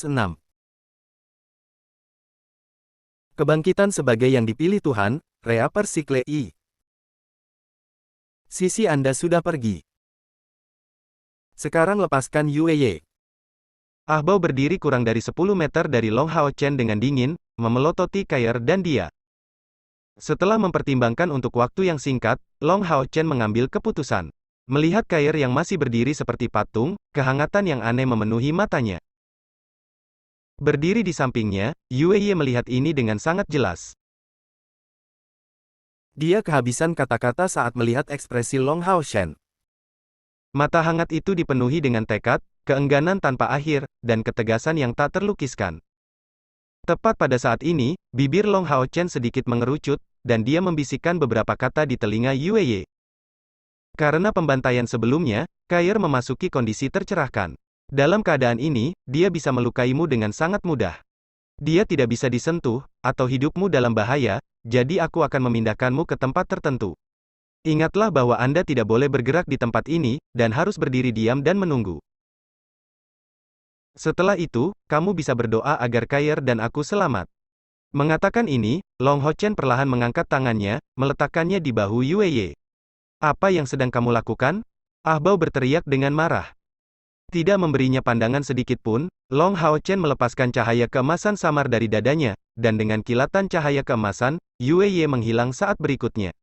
6. Kebangkitan sebagai yang dipilih Tuhan, Reaper Sikle I. Sisi Anda sudah pergi. Sekarang lepaskan Yueye. Ah Bao berdiri kurang dari 10 meter dari Long Hao Chen dengan dingin, memelototi Kair dan dia. Setelah mempertimbangkan untuk waktu yang singkat, Long Hao Chen mengambil keputusan. Melihat Kair yang masih berdiri seperti patung, kehangatan yang aneh memenuhi matanya. Berdiri di sampingnya, Yueye melihat ini dengan sangat jelas. Dia kehabisan kata-kata saat melihat ekspresi Long Hao Chen. Mata hangat itu dipenuhi dengan tekad, keengganan tanpa akhir, dan ketegasan yang tak terlukiskan. Tepat pada saat ini, bibir Long Hao Chen sedikit mengerucut, dan dia membisikkan beberapa kata di telinga Yueye. Karena pembantaian sebelumnya, Kair memasuki kondisi tercerahkan. Dalam keadaan ini, dia bisa melukaimu dengan sangat mudah. Dia tidak bisa disentuh, atau hidupmu dalam bahaya, jadi aku akan memindahkanmu ke tempat tertentu. Ingatlah bahwa Anda tidak boleh bergerak di tempat ini, dan harus berdiri diam dan menunggu. Setelah itu, kamu bisa berdoa agar Kair dan aku selamat. Mengatakan ini, Long Hao Chen perlahan mengangkat tangannya, meletakkannya di bahu Yueye. Apa yang sedang kamu lakukan? Ah Bao berteriak dengan marah. Tidak memberinya pandangan sedikit pun, Long Hao Chen melepaskan cahaya keemasan samar dari dadanya, dan dengan kilatan cahaya keemasan, Yueye menghilang saat berikutnya.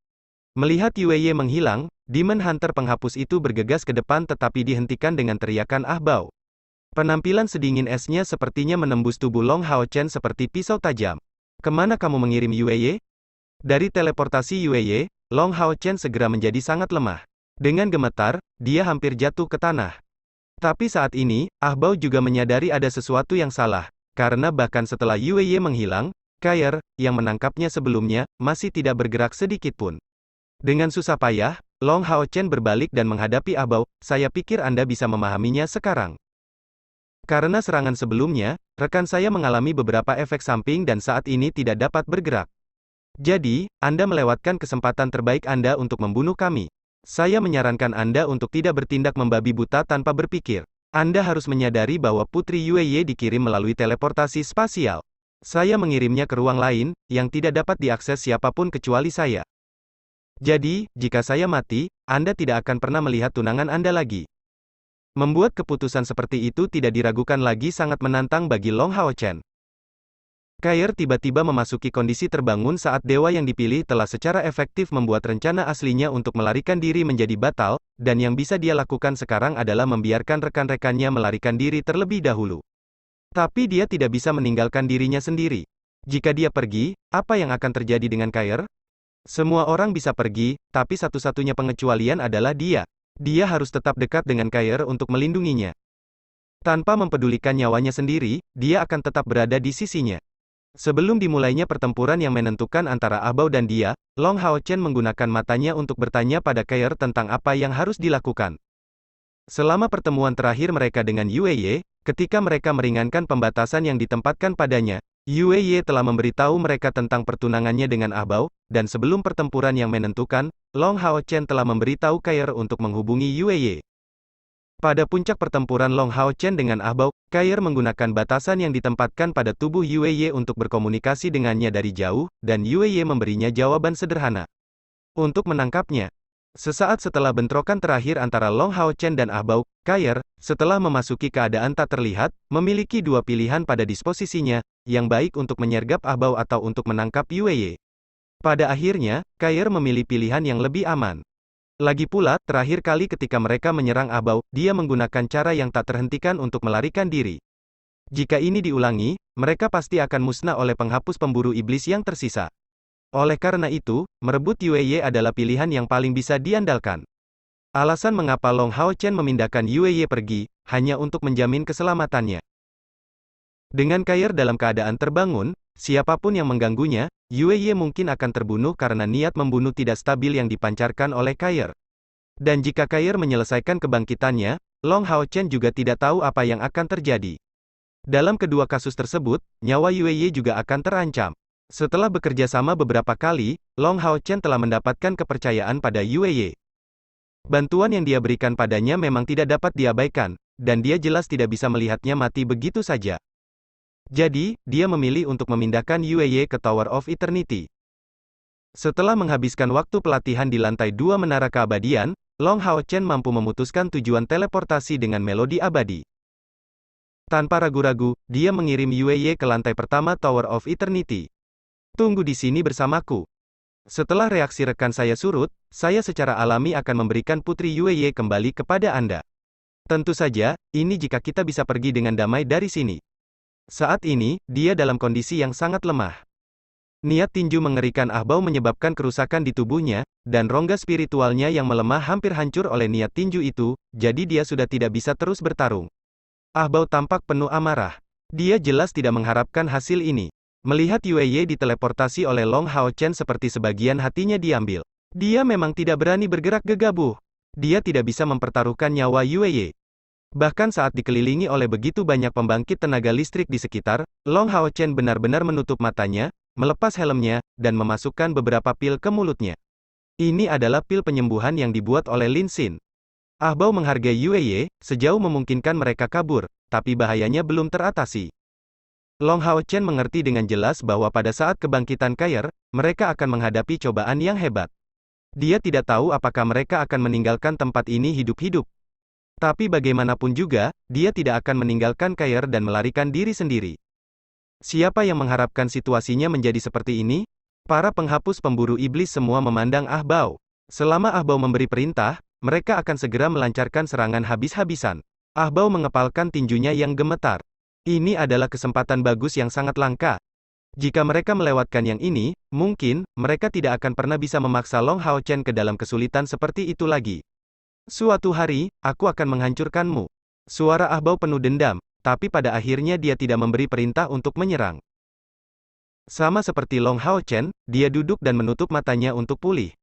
Melihat Yueye menghilang, Demon Hunter penghapus itu bergegas ke depan tetapi dihentikan dengan teriakan Ah Bao. Penampilan sedingin esnya sepertinya menembus tubuh Long Hao Chen seperti pisau tajam. Kemana kamu mengirim Yueye? Dari teleportasi Yueye, Long Hao Chen segera menjadi sangat lemah. Dengan gemetar, dia hampir jatuh ke tanah. Tapi saat ini, Ah Bao juga menyadari ada sesuatu yang salah, karena bahkan setelah Yueye menghilang, Kair, yang menangkapnya sebelumnya, masih tidak bergerak sedikit pun. Dengan susah payah, Long Hao Chen berbalik dan menghadapi Ah Bao, saya pikir Anda bisa memahaminya sekarang. Karena serangan sebelumnya, rekan saya mengalami beberapa efek samping dan saat ini tidak dapat bergerak. Jadi, Anda melewatkan kesempatan terbaik Anda untuk membunuh kami. Saya menyarankan Anda untuk tidak bertindak membabi buta tanpa berpikir. Anda harus menyadari bahwa Putri Yueye dikirim melalui teleportasi spasial. Saya mengirimnya ke ruang lain, yang tidak dapat diakses siapapun kecuali saya. Jadi, jika saya mati, Anda tidak akan pernah melihat tunangan Anda lagi. Membuat keputusan seperti itu tidak diragukan lagi sangat menantang bagi Long Hao Chen. Kair tiba-tiba memasuki kondisi terbangun saat dewa yang dipilih telah secara efektif membuat rencana aslinya untuk melarikan diri menjadi batal, dan yang bisa dia lakukan sekarang adalah membiarkan rekan-rekannya melarikan diri terlebih dahulu. Tapi dia tidak bisa meninggalkan dirinya sendiri. Jika dia pergi, apa yang akan terjadi dengan Kair? Semua orang bisa pergi, tapi satu-satunya pengecualian adalah dia. Dia harus tetap dekat dengan Kair untuk melindunginya. Tanpa mempedulikan nyawanya sendiri, dia akan tetap berada di sisinya. Sebelum dimulainya pertempuran yang menentukan antara Ah Bao dan dia, Long Hao Chen menggunakan matanya untuk bertanya pada Kair tentang apa yang harus dilakukan. Selama pertemuan terakhir mereka dengan Yueye, ketika mereka meringankan pembatasan yang ditempatkan padanya, Yueye telah memberitahu mereka tentang pertunangannya dengan Ah Bao, dan sebelum pertempuran yang menentukan, Long Hao Chen telah memberitahu Kair untuk menghubungi Yueye. Pada puncak pertempuran Long Hao Chen dengan Ah Bao, Kair menggunakan batasan yang ditempatkan pada tubuh Yueye untuk berkomunikasi dengannya dari jauh, dan Yueye memberinya jawaban sederhana. Untuk menangkapnya. Sesaat setelah bentrokan terakhir antara Long Hao Chen dan Ah Bao, Kair, setelah memasuki keadaan tak terlihat, memiliki dua pilihan pada disposisinya, yang baik untuk menyergap Ah Bao atau untuk menangkap Yueye. Pada akhirnya, Kair memilih pilihan yang lebih aman. Lagi pula, terakhir kali ketika mereka menyerang Ah Bao, dia menggunakan cara yang tak terhentikan untuk melarikan diri. Jika ini diulangi, mereka pasti akan musnah oleh penghapus pemburu iblis yang tersisa. Oleh karena itu, merebut Yueye adalah pilihan yang paling bisa diandalkan. Alasan mengapa Long Hao Chen memindahkan Yueye pergi, hanya untuk menjamin keselamatannya. Dengan Kair dalam keadaan terbangun, siapapun yang mengganggunya, Yueye mungkin akan terbunuh karena niat membunuh tidak stabil yang dipancarkan oleh Kair. Dan jika Kair menyelesaikan kebangkitannya, Long Hao Chen juga tidak tahu apa yang akan terjadi. Dalam kedua kasus tersebut, nyawa Yueye juga akan terancam. Setelah bekerja sama beberapa kali, Long Hao Chen telah mendapatkan kepercayaan pada Yueye. Bantuan yang dia berikan padanya memang tidak dapat diabaikan, dan dia jelas tidak bisa melihatnya mati begitu saja. Jadi, dia memilih untuk memindahkan Yueye ke Tower of Eternity. Setelah menghabiskan waktu pelatihan di lantai 2 Menara Keabadian, Long Hao Chen mampu memutuskan tujuan teleportasi dengan melodi abadi. Tanpa ragu-ragu, dia mengirim Yueye ke lantai pertama Tower of Eternity. Tunggu di sini bersamaku. Setelah reaksi rekan saya surut, saya secara alami akan memberikan Putri Yueye kembali kepada Anda. Tentu saja, ini jika kita bisa pergi dengan damai dari sini. Saat ini, dia dalam kondisi yang sangat lemah. Niat tinju mengerikan Ah Bao menyebabkan kerusakan di tubuhnya, dan rongga spiritualnya yang melemah hampir hancur oleh niat tinju itu, jadi dia sudah tidak bisa terus bertarung. Ah Bao tampak penuh amarah. Dia jelas tidak mengharapkan hasil ini. Melihat Yueye diteleportasi oleh Long Hao Chen seperti sebagian hatinya diambil. Dia memang tidak berani bergerak gegabah. Dia tidak bisa mempertaruhkan nyawa Yueye. Bahkan saat dikelilingi oleh begitu banyak pembangkit tenaga listrik di sekitar, Long Hao Chen benar-benar menutup matanya, melepas helmnya, dan memasukkan beberapa pil ke mulutnya. Ini adalah pil penyembuhan yang dibuat oleh Lin Xin. Ah Bao menghargai Yueye, sejauh memungkinkan mereka kabur, tapi bahayanya belum teratasi. Long Hao Chen mengerti dengan jelas bahwa pada saat kebangkitan Kair, mereka akan menghadapi cobaan yang hebat. Dia tidak tahu apakah mereka akan meninggalkan tempat ini hidup-hidup. Tapi bagaimanapun juga, dia tidak akan meninggalkan Kair dan melarikan diri sendiri. Siapa yang mengharapkan situasinya menjadi seperti ini? Para penghapus pemburu iblis semua memandang Ah Bao. Selama Ah Bao memberi perintah, mereka akan segera melancarkan serangan habis-habisan. Ah Bao mengepalkan tinjunya yang gemetar. Ini adalah kesempatan bagus yang sangat langka. Jika mereka melewatkan yang ini, mungkin, mereka tidak akan pernah bisa memaksa Long Hao Chen ke dalam kesulitan seperti itu lagi. Suatu hari, aku akan menghancurkanmu. Suara Ah Bao penuh dendam, tapi pada akhirnya dia tidak memberi perintah untuk menyerang. Sama seperti Long Hao Chen, dia duduk dan menutup matanya untuk pulih.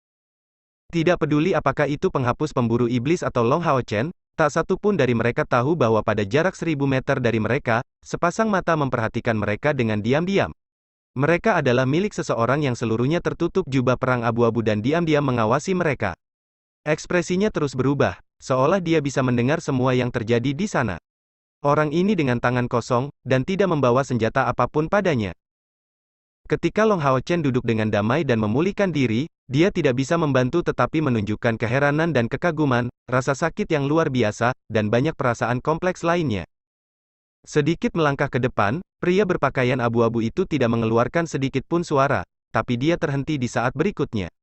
Tidak peduli apakah itu penghapus pemburu iblis atau Long Hao Chen, tak satu pun dari mereka tahu bahwa pada jarak 1000 meter dari mereka, sepasang mata memperhatikan mereka dengan diam-diam. Mereka adalah milik seseorang yang seluruhnya tertutup jubah perang abu-abu dan diam-diam mengawasi mereka. Ekspresinya terus berubah, seolah dia bisa mendengar semua yang terjadi di sana. Orang ini dengan tangan kosong, dan tidak membawa senjata apapun padanya. Ketika Long Hao Chen duduk dengan damai dan memulihkan diri, dia tidak bisa membantu tetapi menunjukkan keheranan dan kekaguman, rasa sakit yang luar biasa, dan banyak perasaan kompleks lainnya. Sedikit melangkah ke depan, pria berpakaian abu-abu itu tidak mengeluarkan sedikit pun suara, tapi dia terhenti di saat berikutnya.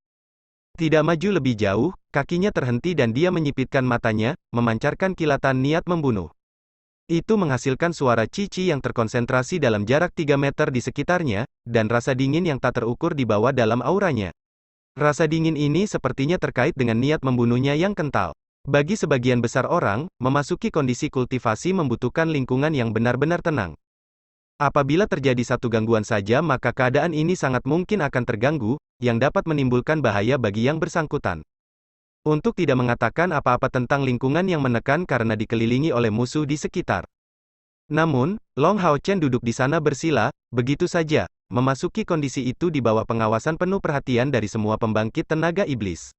Tidak maju lebih jauh, kakinya terhenti dan dia menyipitkan matanya, memancarkan kilatan niat membunuh. Itu menghasilkan suara cici yang terkonsentrasi dalam jarak 3 meter di sekitarnya, dan rasa dingin yang tak terukur dibawa dalam auranya. Rasa dingin ini sepertinya terkait dengan niat membunuhnya yang kental. Bagi sebagian besar orang, memasuki kondisi kultivasi membutuhkan lingkungan yang benar-benar tenang. Apabila terjadi satu gangguan saja maka keadaan ini sangat mungkin akan terganggu, yang dapat menimbulkan bahaya bagi yang bersangkutan. Untuk tidak mengatakan apa-apa tentang lingkungan yang menekan karena dikelilingi oleh musuh di sekitar. Namun, Long Hao Chen duduk di sana bersila, begitu saja, memasuki kondisi itu di bawah pengawasan penuh perhatian dari semua pembangkit tenaga iblis.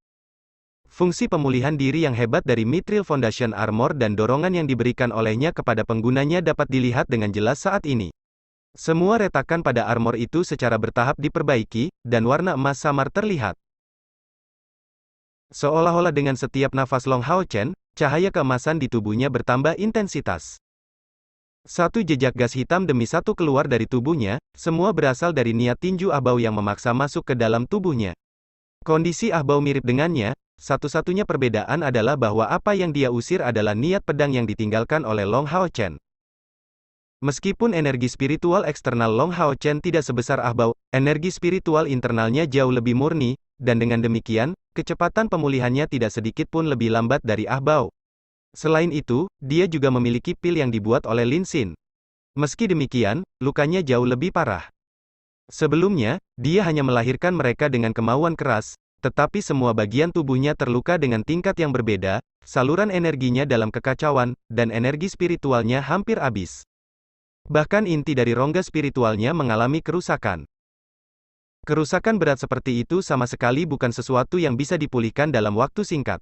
Fungsi pemulihan diri yang hebat dari Mithril Foundation Armor dan dorongan yang diberikan olehnya kepada penggunanya dapat dilihat dengan jelas saat ini. Semua retakan pada armor itu secara bertahap diperbaiki, dan warna emas samar terlihat. Seolah-olah dengan setiap nafas Long Hao Chen, cahaya keemasan di tubuhnya bertambah intensitas. Satu jejak gas hitam demi satu keluar dari tubuhnya, semua berasal dari niat tinju Ah Bao yang memaksa masuk ke dalam tubuhnya. Kondisi Ah Bao mirip dengannya, satu-satunya perbedaan adalah bahwa apa yang dia usir adalah niat pedang yang ditinggalkan oleh Long Hao Chen. Meskipun energi spiritual eksternal Long Hao Chen tidak sebesar Ah Bao, energi spiritual internalnya jauh lebih murni, dan dengan demikian, kecepatan pemulihannya tidak sedikit pun lebih lambat dari Ah Bao. Selain itu, dia juga memiliki pil yang dibuat oleh Lin Xin. Meski demikian, lukanya jauh lebih parah. Sebelumnya, dia hanya melahirkan mereka dengan kemauan keras, tetapi semua bagian tubuhnya terluka dengan tingkat yang berbeda, saluran energinya dalam kekacauan, dan energi spiritualnya hampir habis. Bahkan inti dari rongga spiritualnya mengalami kerusakan. Kerusakan berat seperti itu sama sekali bukan sesuatu yang bisa dipulihkan dalam waktu singkat.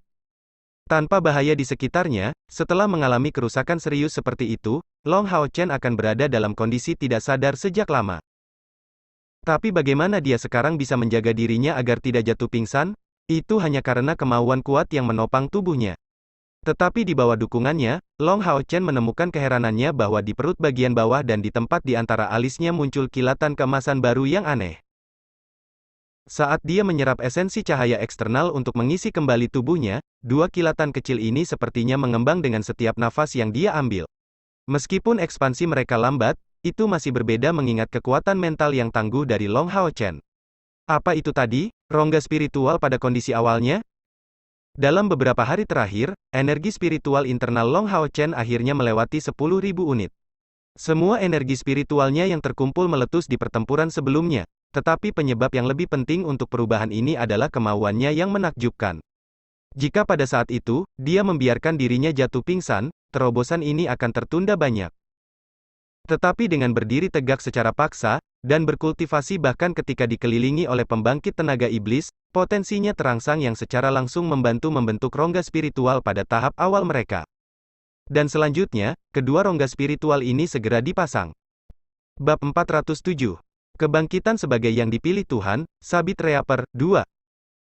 Tanpa bahaya di sekitarnya, setelah mengalami kerusakan serius seperti itu, Long Hao Chen akan berada dalam kondisi tidak sadar sejak lama. Tapi bagaimana dia sekarang bisa menjaga dirinya agar tidak jatuh pingsan? Itu hanya karena kemauan kuat yang menopang tubuhnya. Tetapi di bawah dukungannya, Long Hao Chen menemukan keheranannya bahwa di perut bagian bawah dan di tempat di antara alisnya muncul kilatan keemasan baru yang aneh. Saat dia menyerap esensi cahaya eksternal untuk mengisi kembali tubuhnya, dua kilatan kecil ini sepertinya mengembang dengan setiap nafas yang dia ambil. Meskipun ekspansi mereka lambat, itu masih berbeda mengingat kekuatan mental yang tangguh dari Long Hao Chen. Apa itu tadi? Rongga spiritual pada kondisi awalnya? Dalam beberapa hari terakhir, energi spiritual internal Long Hao Chen akhirnya melewati 10.000 unit. Semua energi spiritualnya yang terkumpul meletus di pertempuran sebelumnya, tetapi penyebab yang lebih penting untuk perubahan ini adalah kemauannya yang menakjubkan. Jika pada saat itu, dia membiarkan dirinya jatuh pingsan, terobosan ini akan tertunda banyak. Tetapi dengan berdiri tegak secara paksa, dan berkultivasi bahkan ketika dikelilingi oleh pembangkit tenaga iblis, potensinya terangsang yang secara langsung membantu membentuk rongga spiritual pada tahap awal mereka. Dan selanjutnya, kedua rongga spiritual ini segera dipasang. Bab 407. Kebangkitan sebagai yang dipilih Tuhan, Sabit Reaper, 2.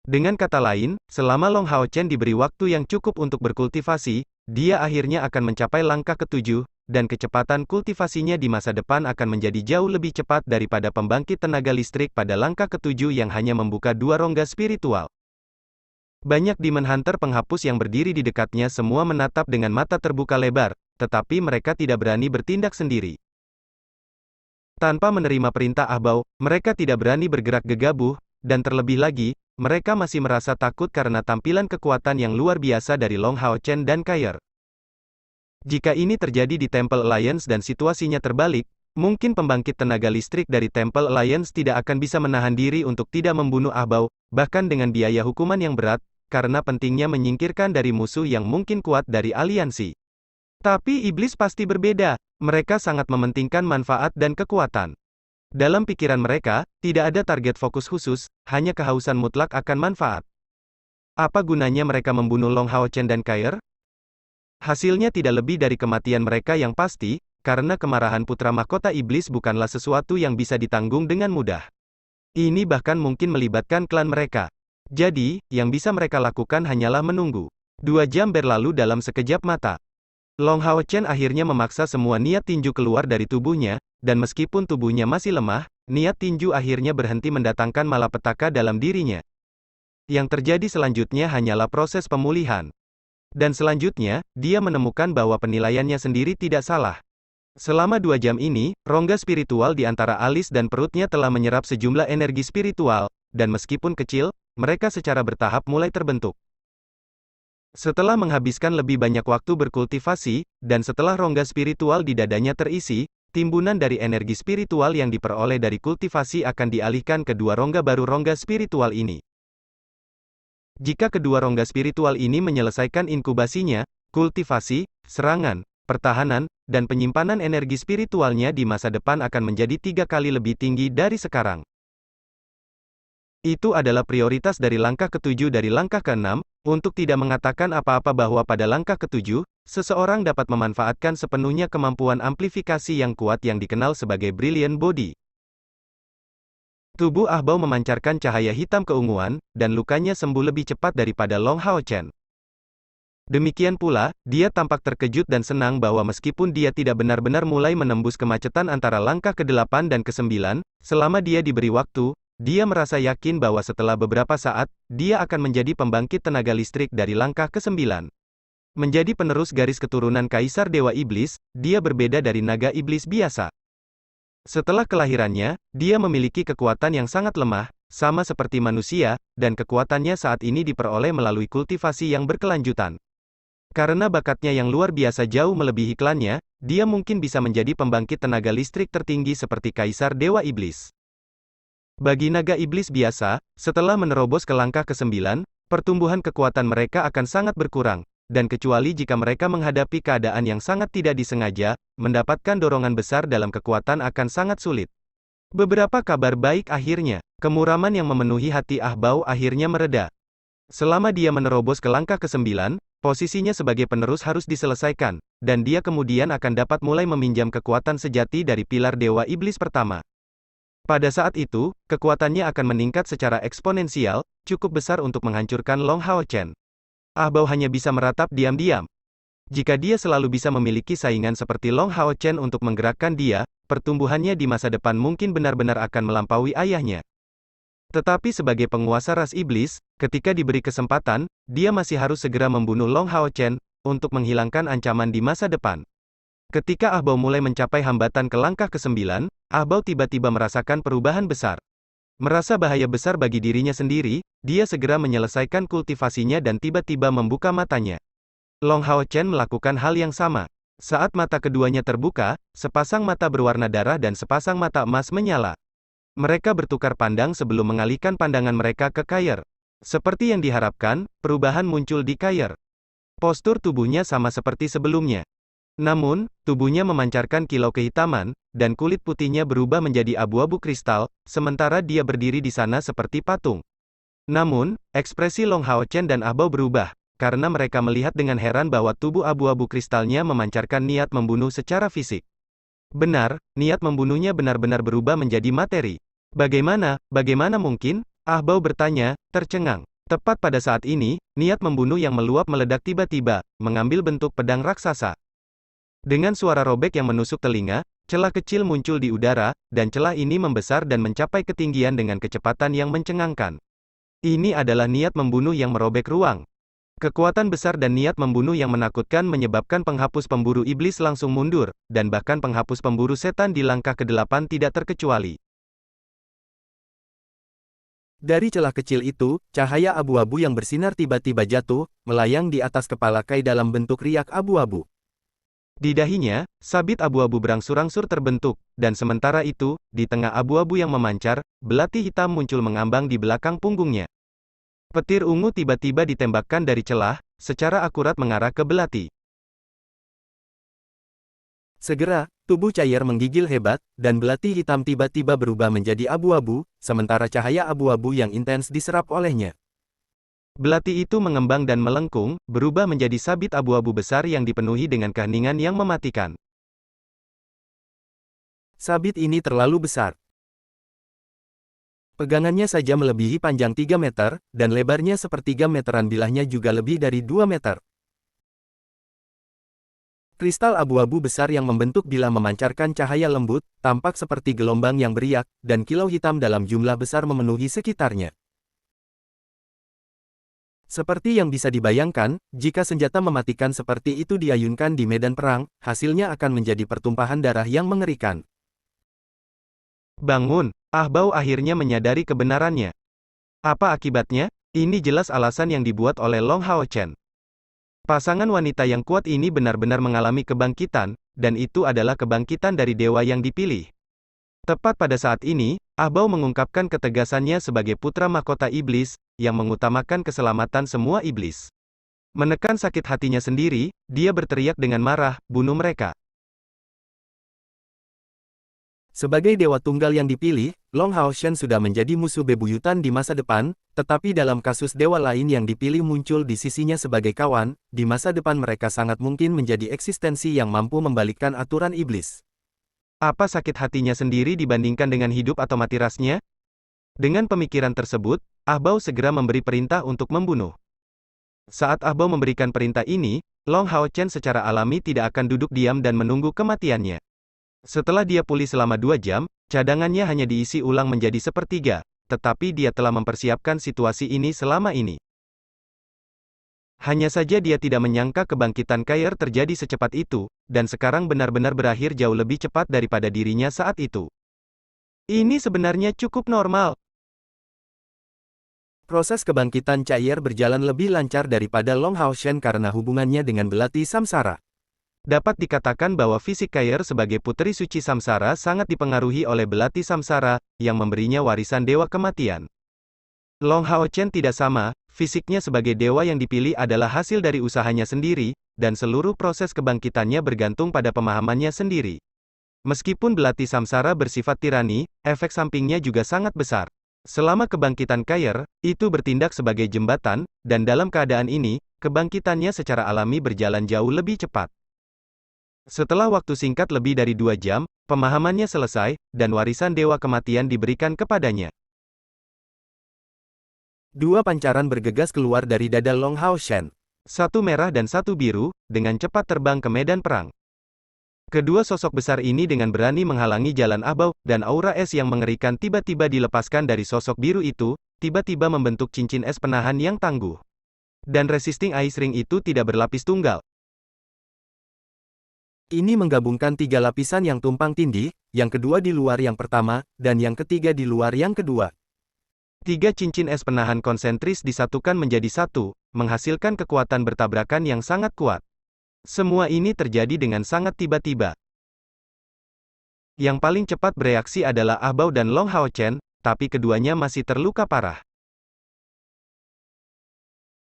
Dengan kata lain, selama Long Hao Chen diberi waktu yang cukup untuk berkultivasi, dia akhirnya akan mencapai langkah ketujuh, dan kecepatan kultivasinya di masa depan akan menjadi jauh lebih cepat daripada pembangkit tenaga listrik pada langkah ketujuh yang hanya membuka dua rongga spiritual. Banyak Demon Hunter penghapus yang berdiri di dekatnya semua menatap dengan mata terbuka lebar, tetapi mereka tidak berani bertindak sendiri. Tanpa menerima perintah Ahbao, mereka tidak berani bergerak gegabah, dan terlebih lagi, mereka masih merasa takut karena tampilan kekuatan yang luar biasa dari Long Hao Chen dan Kair. Jika ini terjadi di Temple Alliance dan situasinya terbalik, mungkin pembangkit tenaga listrik dari Temple Alliance tidak akan bisa menahan diri untuk tidak membunuh Ahbao, bahkan dengan biaya hukuman yang berat, karena pentingnya menyingkirkan dari musuh yang mungkin kuat dari aliansi. Tapi iblis pasti berbeda, mereka sangat mementingkan manfaat dan kekuatan. Dalam pikiran mereka, tidak ada target fokus khusus, hanya kehausan mutlak akan manfaat. Apa gunanya mereka membunuh Long Hao Chen dan Kair? Hasilnya tidak lebih dari kematian mereka yang pasti, karena kemarahan putra mahkota iblis bukanlah sesuatu yang bisa ditanggung dengan mudah. Ini bahkan mungkin melibatkan klan mereka. Jadi, yang bisa mereka lakukan hanyalah menunggu. 2 jam berlalu dalam sekejap mata. Long Hao Chen akhirnya memaksa semua niat tinju keluar dari tubuhnya, dan meskipun tubuhnya masih lemah, niat tinju akhirnya berhenti mendatangkan malapetaka dalam dirinya. Yang terjadi selanjutnya hanyalah proses pemulihan. Dan selanjutnya, dia menemukan bahwa penilaiannya sendiri tidak salah. Selama 2 jam ini, rongga spiritual di antara alis dan perutnya telah menyerap sejumlah energi spiritual, dan meskipun kecil, mereka secara bertahap mulai terbentuk. Setelah menghabiskan lebih banyak waktu berkultivasi, dan setelah rongga spiritual di dadanya terisi, timbunan dari energi spiritual yang diperoleh dari kultivasi akan dialihkan ke dua rongga baru rongga spiritual ini. Jika kedua rongga spiritual ini menyelesaikan inkubasinya, kultivasi, serangan, pertahanan, dan penyimpanan energi spiritualnya di masa depan akan menjadi 3 kali lebih tinggi dari sekarang. Itu adalah prioritas dari langkah ketujuh dari langkah ke-6, untuk tidak mengatakan apa-apa bahwa pada langkah ketujuh, seseorang dapat memanfaatkan sepenuhnya kemampuan amplifikasi yang kuat yang dikenal sebagai Brilliant Body. Tubuh Ahbao memancarkan cahaya hitam keunguan, dan lukanya sembuh lebih cepat daripada Long Hao Chen. Demikian pula, dia tampak terkejut dan senang bahwa meskipun dia tidak benar-benar mulai menembus kemacetan antara langkah ke-8 dan ke-9, selama dia diberi waktu, dia merasa yakin bahwa setelah beberapa saat, dia akan menjadi pembangkit tenaga listrik dari langkah ke-9. Menjadi penerus garis keturunan Kaisar Dewa Iblis, dia berbeda dari naga iblis biasa. Setelah kelahirannya, dia memiliki kekuatan yang sangat lemah, sama seperti manusia, dan kekuatannya saat ini diperoleh melalui kultivasi yang berkelanjutan. Karena bakatnya yang luar biasa jauh melebihi klannya, dia mungkin bisa menjadi pembangkit tenaga listrik tertinggi seperti Kaisar Dewa Iblis. Bagi naga iblis biasa, setelah menerobos ke langkah ke-9, pertumbuhan kekuatan mereka akan sangat berkurang, dan kecuali jika mereka menghadapi keadaan yang sangat tidak disengaja, mendapatkan dorongan besar dalam kekuatan akan sangat sulit. Beberapa kabar baik akhirnya, kemuraman yang memenuhi hati Ahbao akhirnya mereda. Selama dia menerobos ke langkah ke-9, posisinya sebagai penerus harus diselesaikan, dan dia kemudian akan dapat mulai meminjam kekuatan sejati dari pilar Dewa Iblis pertama. Pada saat itu, kekuatannya akan meningkat secara eksponensial, cukup besar untuk menghancurkan Long Hao Chen. Ah Bao hanya bisa meratap diam-diam. Jika dia selalu bisa memiliki saingan seperti Long Hao Chen untuk menggerakkan dia, pertumbuhannya di masa depan mungkin benar-benar akan melampaui ayahnya. Tetapi sebagai penguasa ras iblis, ketika diberi kesempatan, dia masih harus segera membunuh Long Hao Chen, untuk menghilangkan ancaman di masa depan. Ketika Ah Bao mulai mencapai hambatan ke langkah ke-9, Ah Bao tiba-tiba merasakan perubahan besar. Merasa bahaya besar bagi dirinya sendiri, dia segera menyelesaikan kultivasinya dan tiba-tiba membuka matanya. Long Hao Chen melakukan hal yang sama. Saat mata keduanya terbuka, sepasang mata berwarna darah dan sepasang mata emas menyala. Mereka bertukar pandang sebelum mengalihkan pandangan mereka ke Kair. Seperti yang diharapkan, perubahan muncul di Kair. Postur tubuhnya sama seperti sebelumnya. Namun, tubuhnya memancarkan kilau kehitaman, dan kulit putihnya berubah menjadi abu-abu kristal, sementara dia berdiri di sana seperti patung. Namun, ekspresi Long Hao Chen dan Ah Bao berubah, karena mereka melihat dengan heran bahwa tubuh abu-abu kristalnya memancarkan niat membunuh secara fisik. Benar, niat membunuhnya benar-benar berubah menjadi materi. Bagaimana mungkin? Ah Bao bertanya, tercengang. Tepat pada saat ini, niat membunuh yang meluap meledak tiba-tiba, mengambil bentuk pedang raksasa. Dengan suara robek yang menusuk telinga, celah kecil muncul di udara, dan celah ini membesar dan mencapai ketinggian dengan kecepatan yang mencengangkan. Ini adalah niat membunuh yang merobek ruang. Kekuatan besar dan niat membunuh yang menakutkan menyebabkan penghapus pemburu iblis langsung mundur, dan bahkan penghapus pemburu setan di langkah ke-8 tidak terkecuali. Dari celah kecil itu, cahaya abu-abu yang bersinar tiba-tiba jatuh, melayang di atas kepala Kai dalam bentuk riak abu-abu. Di dahinya, sabit abu-abu berangsur-angsur terbentuk, dan sementara itu, di tengah abu-abu yang memancar, belati hitam muncul mengambang di belakang punggungnya. Petir ungu tiba-tiba ditembakkan dari celah, secara akurat mengarah ke belati. Segera, tubuh Cair menggigil hebat, dan belati hitam tiba-tiba berubah menjadi abu-abu, sementara cahaya abu-abu yang intens diserap olehnya. Belati itu mengembang dan melengkung, berubah menjadi sabit abu-abu besar yang dipenuhi dengan keheningan yang mematikan. Sabit ini terlalu besar. Pegangannya saja melebihi panjang 3 meter, dan lebarnya sepertiga meteran bilahnya juga lebih dari 2 meter. Kristal abu-abu besar yang membentuk bilah memancarkan cahaya lembut, tampak seperti gelombang yang beriak, dan kilau hitam dalam jumlah besar memenuhi sekitarnya. Seperti yang bisa dibayangkan, jika senjata mematikan seperti itu diayunkan di medan perang, hasilnya akan menjadi pertumpahan darah yang mengerikan. Bangun, Ah Bao akhirnya menyadari kebenarannya. Apa akibatnya? Ini jelas alasan yang dibuat oleh Long Hao Chen. Pasangan wanita yang kuat ini benar-benar mengalami kebangkitan, dan itu adalah kebangkitan dari dewa yang dipilih. Tepat pada saat ini, Ah Bao mengungkapkan ketegasannya sebagai putra mahkota iblis, yang mengutamakan keselamatan semua iblis. Menekan sakit hatinya sendiri, dia berteriak dengan marah, bunuh mereka. Sebagai dewa tunggal yang dipilih, Long Hao Chen sudah menjadi musuh bebuyutan di masa depan, tetapi dalam kasus dewa lain yang dipilih muncul di sisinya sebagai kawan, di masa depan mereka sangat mungkin menjadi eksistensi yang mampu membalikkan aturan iblis. Apa sakit hatinya sendiri dibandingkan dengan hidup atau mati rasnya? Dengan pemikiran tersebut, Ah Bao segera memberi perintah untuk membunuh. Saat Ah Bao memberikan perintah ini, Long Hao Chen secara alami tidak akan duduk diam dan menunggu kematiannya. Setelah dia pulih selama 2 jam, cadangannya hanya diisi ulang menjadi sepertiga, tetapi dia telah mempersiapkan situasi ini selama ini. Hanya saja dia tidak menyangka kebangkitan Kair terjadi secepat itu, dan sekarang benar-benar berakhir jauh lebih cepat daripada dirinya saat itu. Ini sebenarnya cukup normal. Proses kebangkitan Cair berjalan lebih lancar daripada Long Hao Chen karena hubungannya dengan belati samsara. Dapat dikatakan bahwa fisik Kair sebagai putri suci samsara sangat dipengaruhi oleh belati samsara, yang memberinya warisan dewa kematian. Long Hao Chen tidak sama, fisiknya sebagai dewa yang dipilih adalah hasil dari usahanya sendiri, dan seluruh proses kebangkitannya bergantung pada pemahamannya sendiri. Meskipun belati samsara bersifat tirani, efek sampingnya juga sangat besar. Selama kebangkitan Kair, itu bertindak sebagai jembatan, dan dalam keadaan ini, kebangkitannya secara alami berjalan jauh lebih cepat. Setelah waktu singkat lebih dari 2 jam, pemahamannya selesai, dan warisan Dewa Kematian diberikan kepadanya. Dua pancaran bergegas keluar dari dada Long Hao Shen. Satu merah dan satu biru, dengan cepat terbang ke medan perang. Kedua sosok besar ini dengan berani menghalangi jalan Ahbao, dan aura es yang mengerikan tiba-tiba dilepaskan dari sosok biru itu, tiba-tiba membentuk cincin es penahan yang tangguh. Dan resisting ice ring itu tidak berlapis tunggal. Ini menggabungkan 3 lapisan yang tumpang tindih, yang kedua di luar yang pertama, dan yang ketiga di luar yang kedua. 3 cincin es penahan konsentris disatukan menjadi satu, menghasilkan kekuatan bertabrakan yang sangat kuat. Semua ini terjadi dengan sangat tiba-tiba. Yang paling cepat bereaksi adalah Ahbao dan Long Hao Chen, tapi keduanya masih terluka parah.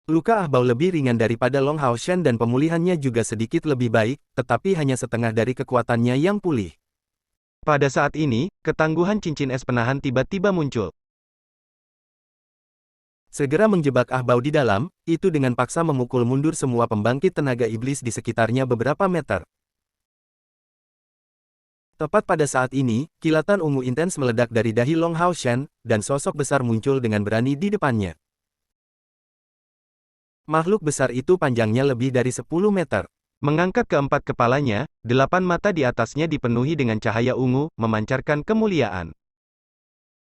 Luka Ahbao lebih ringan daripada Long Hao Shen dan pemulihannya juga sedikit lebih baik, tetapi hanya setengah dari kekuatannya yang pulih. Pada saat ini, ketangguhan cincin es penahan tiba-tiba muncul. Segera menjebak Ahbao di dalam, itu dengan paksa memukul mundur semua pembangkit tenaga iblis di sekitarnya beberapa meter. Tepat pada saat ini, kilatan ungu intens meledak dari dahi Long Hao Shen, dan sosok besar muncul dengan berani di depannya. Makhluk besar itu panjangnya lebih dari 10 meter. Mengangkat keempat kepalanya, 8 mata di atasnya dipenuhi dengan cahaya ungu, memancarkan kemuliaan.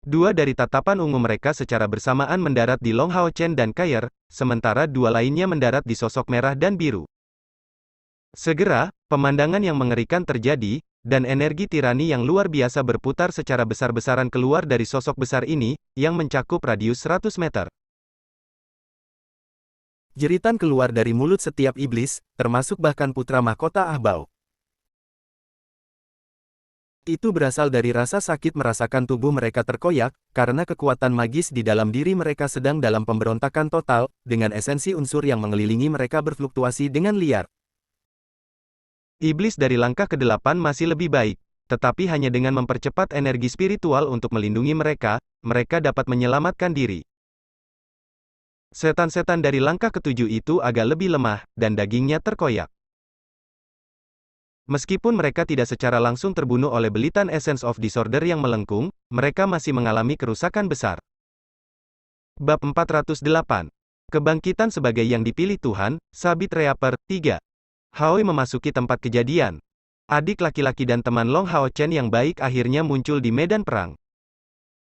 2 dari tatapan ungu mereka secara bersamaan mendarat di Long Hao Chen dan Kair, sementara 2 lainnya mendarat di sosok merah dan biru. Segera, pemandangan yang mengerikan terjadi, dan energi tirani yang luar biasa berputar secara besar-besaran keluar dari sosok besar ini, yang mencakup radius 100 meter. Jeritan keluar dari mulut setiap iblis, termasuk bahkan putra mahkota Ahbao. Itu berasal dari rasa sakit merasakan tubuh mereka terkoyak, karena kekuatan magis di dalam diri mereka sedang dalam pemberontakan total, dengan esensi unsur yang mengelilingi mereka berfluktuasi dengan liar. Iblis dari langkah ke-8 masih lebih baik, tetapi hanya dengan mempercepat energi spiritual untuk melindungi mereka, mereka dapat menyelamatkan diri. Setan-setan dari langkah ke-7 itu agak lebih lemah, dan dagingnya terkoyak. Meskipun mereka tidak secara langsung terbunuh oleh belitan Essence of Disorder yang melengkung, mereka masih mengalami kerusakan besar. Bab 408. Kebangkitan sebagai yang dipilih Tuhan, Sabit Reaper, 3. Haoi memasuki tempat kejadian. Adik laki-laki dan teman Long Hao Chen yang baik akhirnya muncul di medan perang.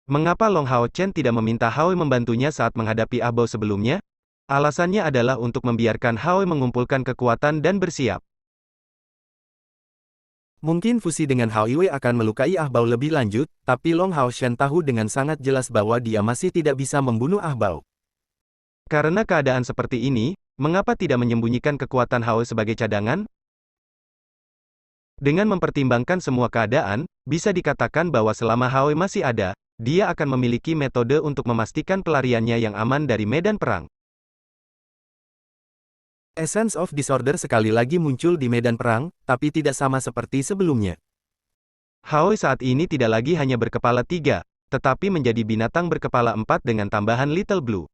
Mengapa Long Hao Chen tidak meminta Haoi membantunya saat menghadapi Ahbao sebelumnya? Alasannya adalah untuk membiarkan Haoi mengumpulkan kekuatan dan bersiap. Mungkin fusi dengan Hao Yue akan melukai Ahbao lebih lanjut, tapi Long Hao Shen tahu dengan sangat jelas bahwa dia masih tidak bisa membunuh Ahbao. Karena keadaan seperti ini, mengapa tidak menyembunyikan kekuatan Haoi sebagai cadangan? Dengan mempertimbangkan semua keadaan, bisa dikatakan bahwa selama Haoi masih ada, dia akan memiliki metode untuk memastikan pelariannya yang aman dari medan perang. Essence of Disorder sekali lagi muncul di medan perang, tapi tidak sama seperti sebelumnya. Haoi saat ini tidak lagi hanya berkepala 3, tetapi menjadi binatang berkepala 4 dengan tambahan Little Blue.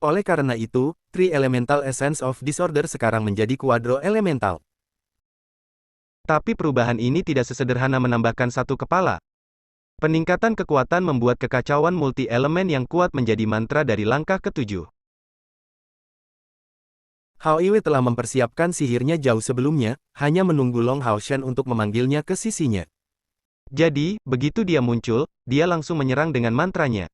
Oleh karena itu, Tri Elemental Essence of Disorder sekarang menjadi Quadro Elemental. Tapi perubahan ini tidak sesederhana menambahkan satu kepala. Peningkatan kekuatan membuat kekacauan multi-elemen yang kuat menjadi mantra dari langkah ke-7. Hao Yue telah mempersiapkan sihirnya jauh sebelumnya, hanya menunggu Long Hao Shen untuk memanggilnya ke sisinya. Jadi, begitu dia muncul, dia langsung menyerang dengan mantranya.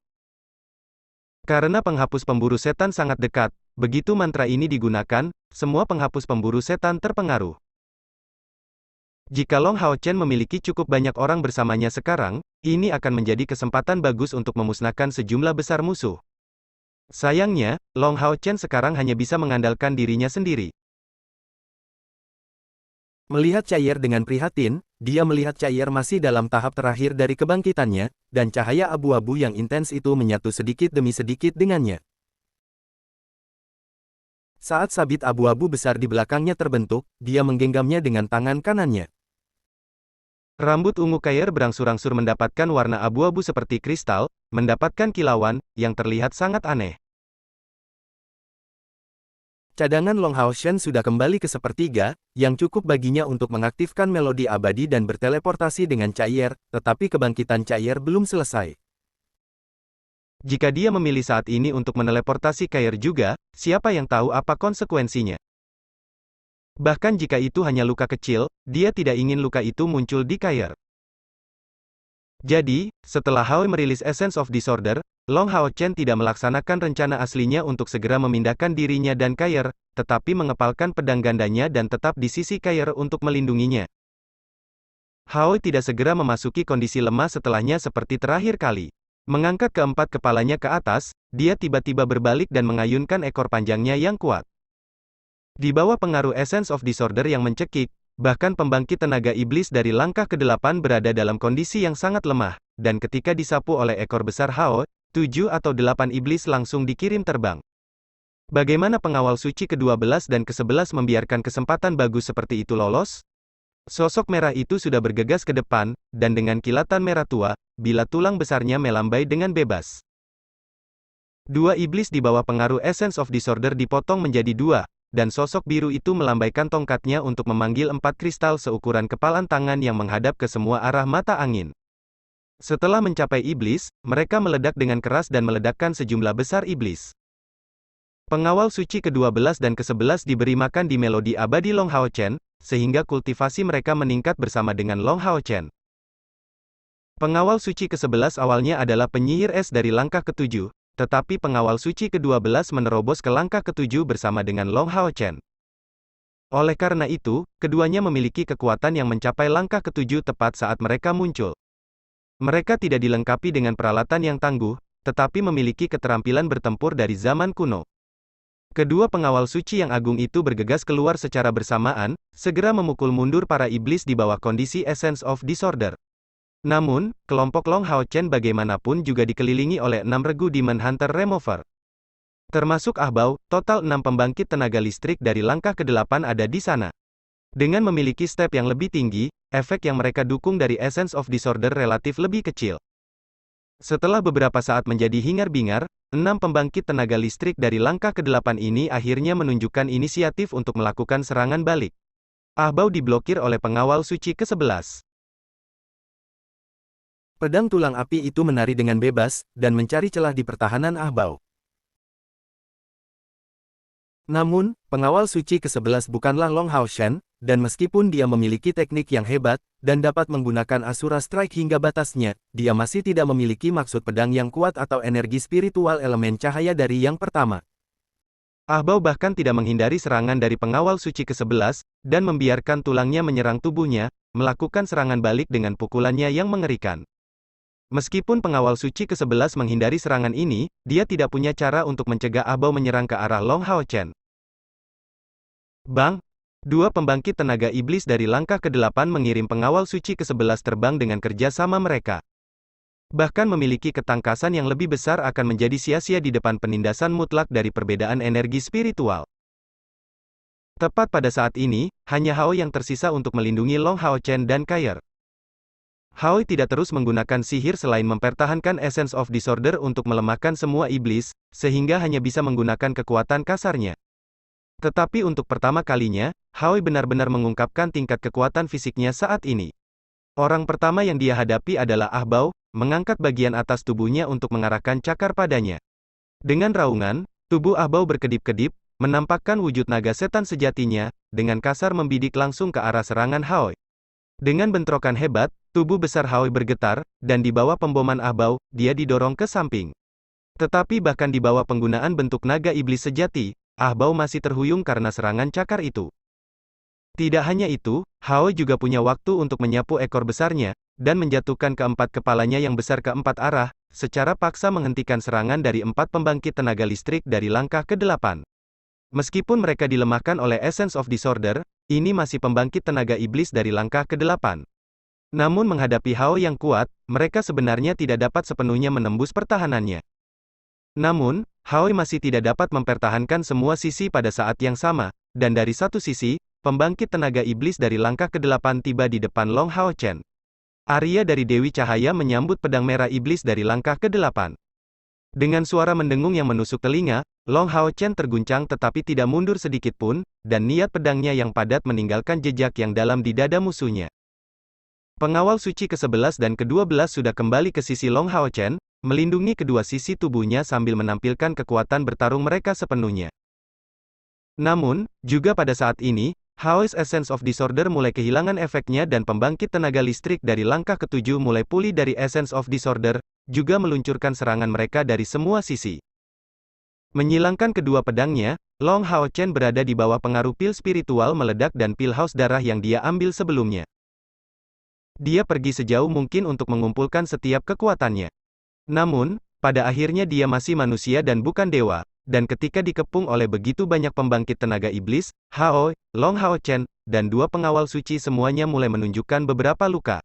Karena penghapus pemburu setan sangat dekat, begitu mantra ini digunakan, semua penghapus pemburu setan terpengaruh. Jika Long Hao Chen memiliki cukup banyak orang bersamanya sekarang, ini akan menjadi kesempatan bagus untuk memusnahkan sejumlah besar musuh. Sayangnya, Long Hao Chen sekarang hanya bisa mengandalkan dirinya sendiri. Melihat Cair dengan prihatin, dia melihat Cair masih dalam tahap terakhir dari kebangkitannya, dan cahaya abu-abu yang intens itu menyatu sedikit demi sedikit dengannya. Saat sabit abu-abu besar di belakangnya terbentuk, dia menggenggamnya dengan tangan kanannya. Rambut ungu Kair berangsur-angsur mendapatkan warna abu-abu seperti kristal, mendapatkan kilauan, yang terlihat sangat aneh. Cadangan Long Hao Shen sudah kembali ke sepertiga, yang cukup baginya untuk mengaktifkan melodi abadi dan berteleportasi dengan Chaier, tetapi kebangkitan Chaier belum selesai. Jika dia memilih saat ini untuk meneleportasi Kair juga, siapa yang tahu apa konsekuensinya? Bahkan jika itu hanya luka kecil, dia tidak ingin luka itu muncul di Kair. Jadi, setelah Hao merilis Essence of Disorder, Long Hao Chen tidak melaksanakan rencana aslinya untuk segera memindahkan dirinya dan Kair, tetapi mengepalkan pedang gandanya dan tetap di sisi Kair untuk melindunginya. Hao tidak segera memasuki kondisi lemah setelahnya seperti terakhir kali. Mengangkat keempat kepalanya ke atas, dia tiba-tiba berbalik dan mengayunkan ekor panjangnya yang kuat. Di bawah pengaruh Essence of Disorder yang mencekik, bahkan pembangkit tenaga iblis dari langkah ke-8 berada dalam kondisi yang sangat lemah, dan ketika disapu oleh ekor besar Hao, 7 atau 8 iblis langsung dikirim terbang. Bagaimana pengawal suci ke-12 dan ke-11 membiarkan kesempatan bagus seperti itu lolos? Sosok merah itu sudah bergegas ke depan, dan dengan kilatan merah tua, bila tulang besarnya melambai dengan bebas. Dua iblis di bawah pengaruh Essence of Disorder dipotong menjadi dua, dan sosok biru itu melambaikan tongkatnya untuk memanggil 4 kristal seukuran kepalan tangan yang menghadap ke semua arah mata angin. Setelah mencapai iblis, mereka meledak dengan keras dan meledakkan sejumlah besar iblis. Pengawal suci ke-12 dan ke-11 diberi makan di melodi abadi Long Hao Chen, sehingga kultivasi mereka meningkat bersama dengan Long Hao Chen. Pengawal suci ke-11 awalnya adalah penyihir es dari langkah ke-7, tetapi pengawal suci ke-12 menerobos ke langkah ke-7 bersama dengan Long Hao Chen. Oleh karena itu, keduanya memiliki kekuatan yang mencapai langkah ke-7 tepat saat mereka muncul. Mereka tidak dilengkapi dengan peralatan yang tangguh, tetapi memiliki keterampilan bertempur dari zaman kuno. Kedua pengawal suci yang agung itu bergegas keluar secara bersamaan, segera memukul mundur para iblis di bawah kondisi Essence of Disorder. Namun, kelompok Long Hao Chen bagaimanapun juga dikelilingi oleh 6 regu Demon Hunter Remover. Termasuk Ahbao, total 6 pembangkit tenaga listrik dari langkah ke-8 ada di sana. Dengan memiliki step yang lebih tinggi, efek yang mereka dukung dari Essence of Disorder relatif lebih kecil. Setelah beberapa saat menjadi hingar-bingar, 6 pembangkit tenaga listrik dari langkah ke-8 ini akhirnya menunjukkan inisiatif untuk melakukan serangan balik. Ahbao diblokir oleh pengawal suci ke-11. Pedang tulang api itu menari dengan bebas, dan mencari celah di pertahanan Ahbao. Namun, pengawal suci ke-11 bukanlah Long Hao Shen, dan meskipun dia memiliki teknik yang hebat, dan dapat menggunakan Asura Strike hingga batasnya, dia masih tidak memiliki maksud pedang yang kuat atau energi spiritual elemen cahaya dari yang pertama. Ahbao bahkan tidak menghindari serangan dari pengawal suci ke-11, dan membiarkan tulangnya menyerang tubuhnya, melakukan serangan balik dengan pukulannya yang mengerikan. Meskipun pengawal suci ke-11 menghindari serangan ini, dia tidak punya cara untuk mencegah Ahbao menyerang ke arah Long Hao Chen. Bang! Dua pembangkit tenaga iblis dari langkah ke-8 mengirim pengawal suci ke-11 terbang dengan kerja sama mereka. Bahkan memiliki ketangkasan yang lebih besar akan menjadi sia-sia di depan penindasan mutlak dari perbedaan energi spiritual. Tepat pada saat ini, hanya Hao yang tersisa untuk melindungi Long Hao Chen dan Kair. Hao tidak terus menggunakan sihir selain mempertahankan Essence of Disorder untuk melemahkan semua iblis, sehingga hanya bisa menggunakan kekuatan kasarnya. Tetapi untuk pertama kalinya, Hao benar-benar mengungkapkan tingkat kekuatan fisiknya saat ini. Orang pertama yang dia hadapi adalah Ahbao, mengangkat bagian atas tubuhnya untuk mengarahkan cakar padanya. Dengan raungan, tubuh Ahbao berkedip-kedip, menampakkan wujud naga setan sejatinya, dengan kasar membidik langsung ke arah serangan Hao. Dengan bentrokan hebat, tubuh besar Hao bergetar, dan di bawah pemboman Ahbao, dia didorong ke samping. Tetapi bahkan di bawah penggunaan bentuk naga iblis sejati, Ahbao masih terhuyung karena serangan cakar itu. Tidak hanya itu, Hao juga punya waktu untuk menyapu ekor besarnya, dan menjatuhkan keempat kepalanya yang besar ke 4 arah, secara paksa menghentikan serangan dari 4 pembangkit tenaga listrik dari langkah ke-8. Meskipun mereka dilemahkan oleh Essence of Disorder, ini masih pembangkit tenaga iblis dari langkah ke-8. Namun menghadapi Hao yang kuat, mereka sebenarnya tidak dapat sepenuhnya menembus pertahanannya. Namun, Hao masih tidak dapat mempertahankan semua sisi pada saat yang sama, dan dari satu sisi, pembangkit tenaga iblis dari langkah ke-8 tiba di depan Long Hao Chen. Arya dari Dewi Cahaya menyambut pedang merah iblis dari langkah ke-8. Dengan suara mendengung yang menusuk telinga, Long Hao Chen terguncang tetapi tidak mundur sedikit pun, dan niat pedangnya yang padat meninggalkan jejak yang dalam di dada musuhnya. Pengawal suci ke-11 dan ke-12 sudah kembali ke sisi Long Hao Chen, melindungi kedua sisi tubuhnya sambil menampilkan kekuatan bertarung mereka sepenuhnya. Namun, juga pada saat ini, Hao's Essence of Disorder mulai kehilangan efeknya dan pembangkit tenaga listrik dari langkah ke-7 mulai pulih dari Essence of Disorder, juga meluncurkan serangan mereka dari semua sisi. Menyilangkan kedua pedangnya, Long Hao Chen berada di bawah pengaruh pil spiritual meledak dan pil haus darah yang dia ambil sebelumnya. Dia pergi sejauh mungkin untuk mengumpulkan setiap kekuatannya. Namun, pada akhirnya dia masih manusia dan bukan dewa, dan ketika dikepung oleh begitu banyak pembangkit tenaga iblis, Hao, Long Hao Chen, dan dua pengawal suci semuanya mulai menunjukkan beberapa luka.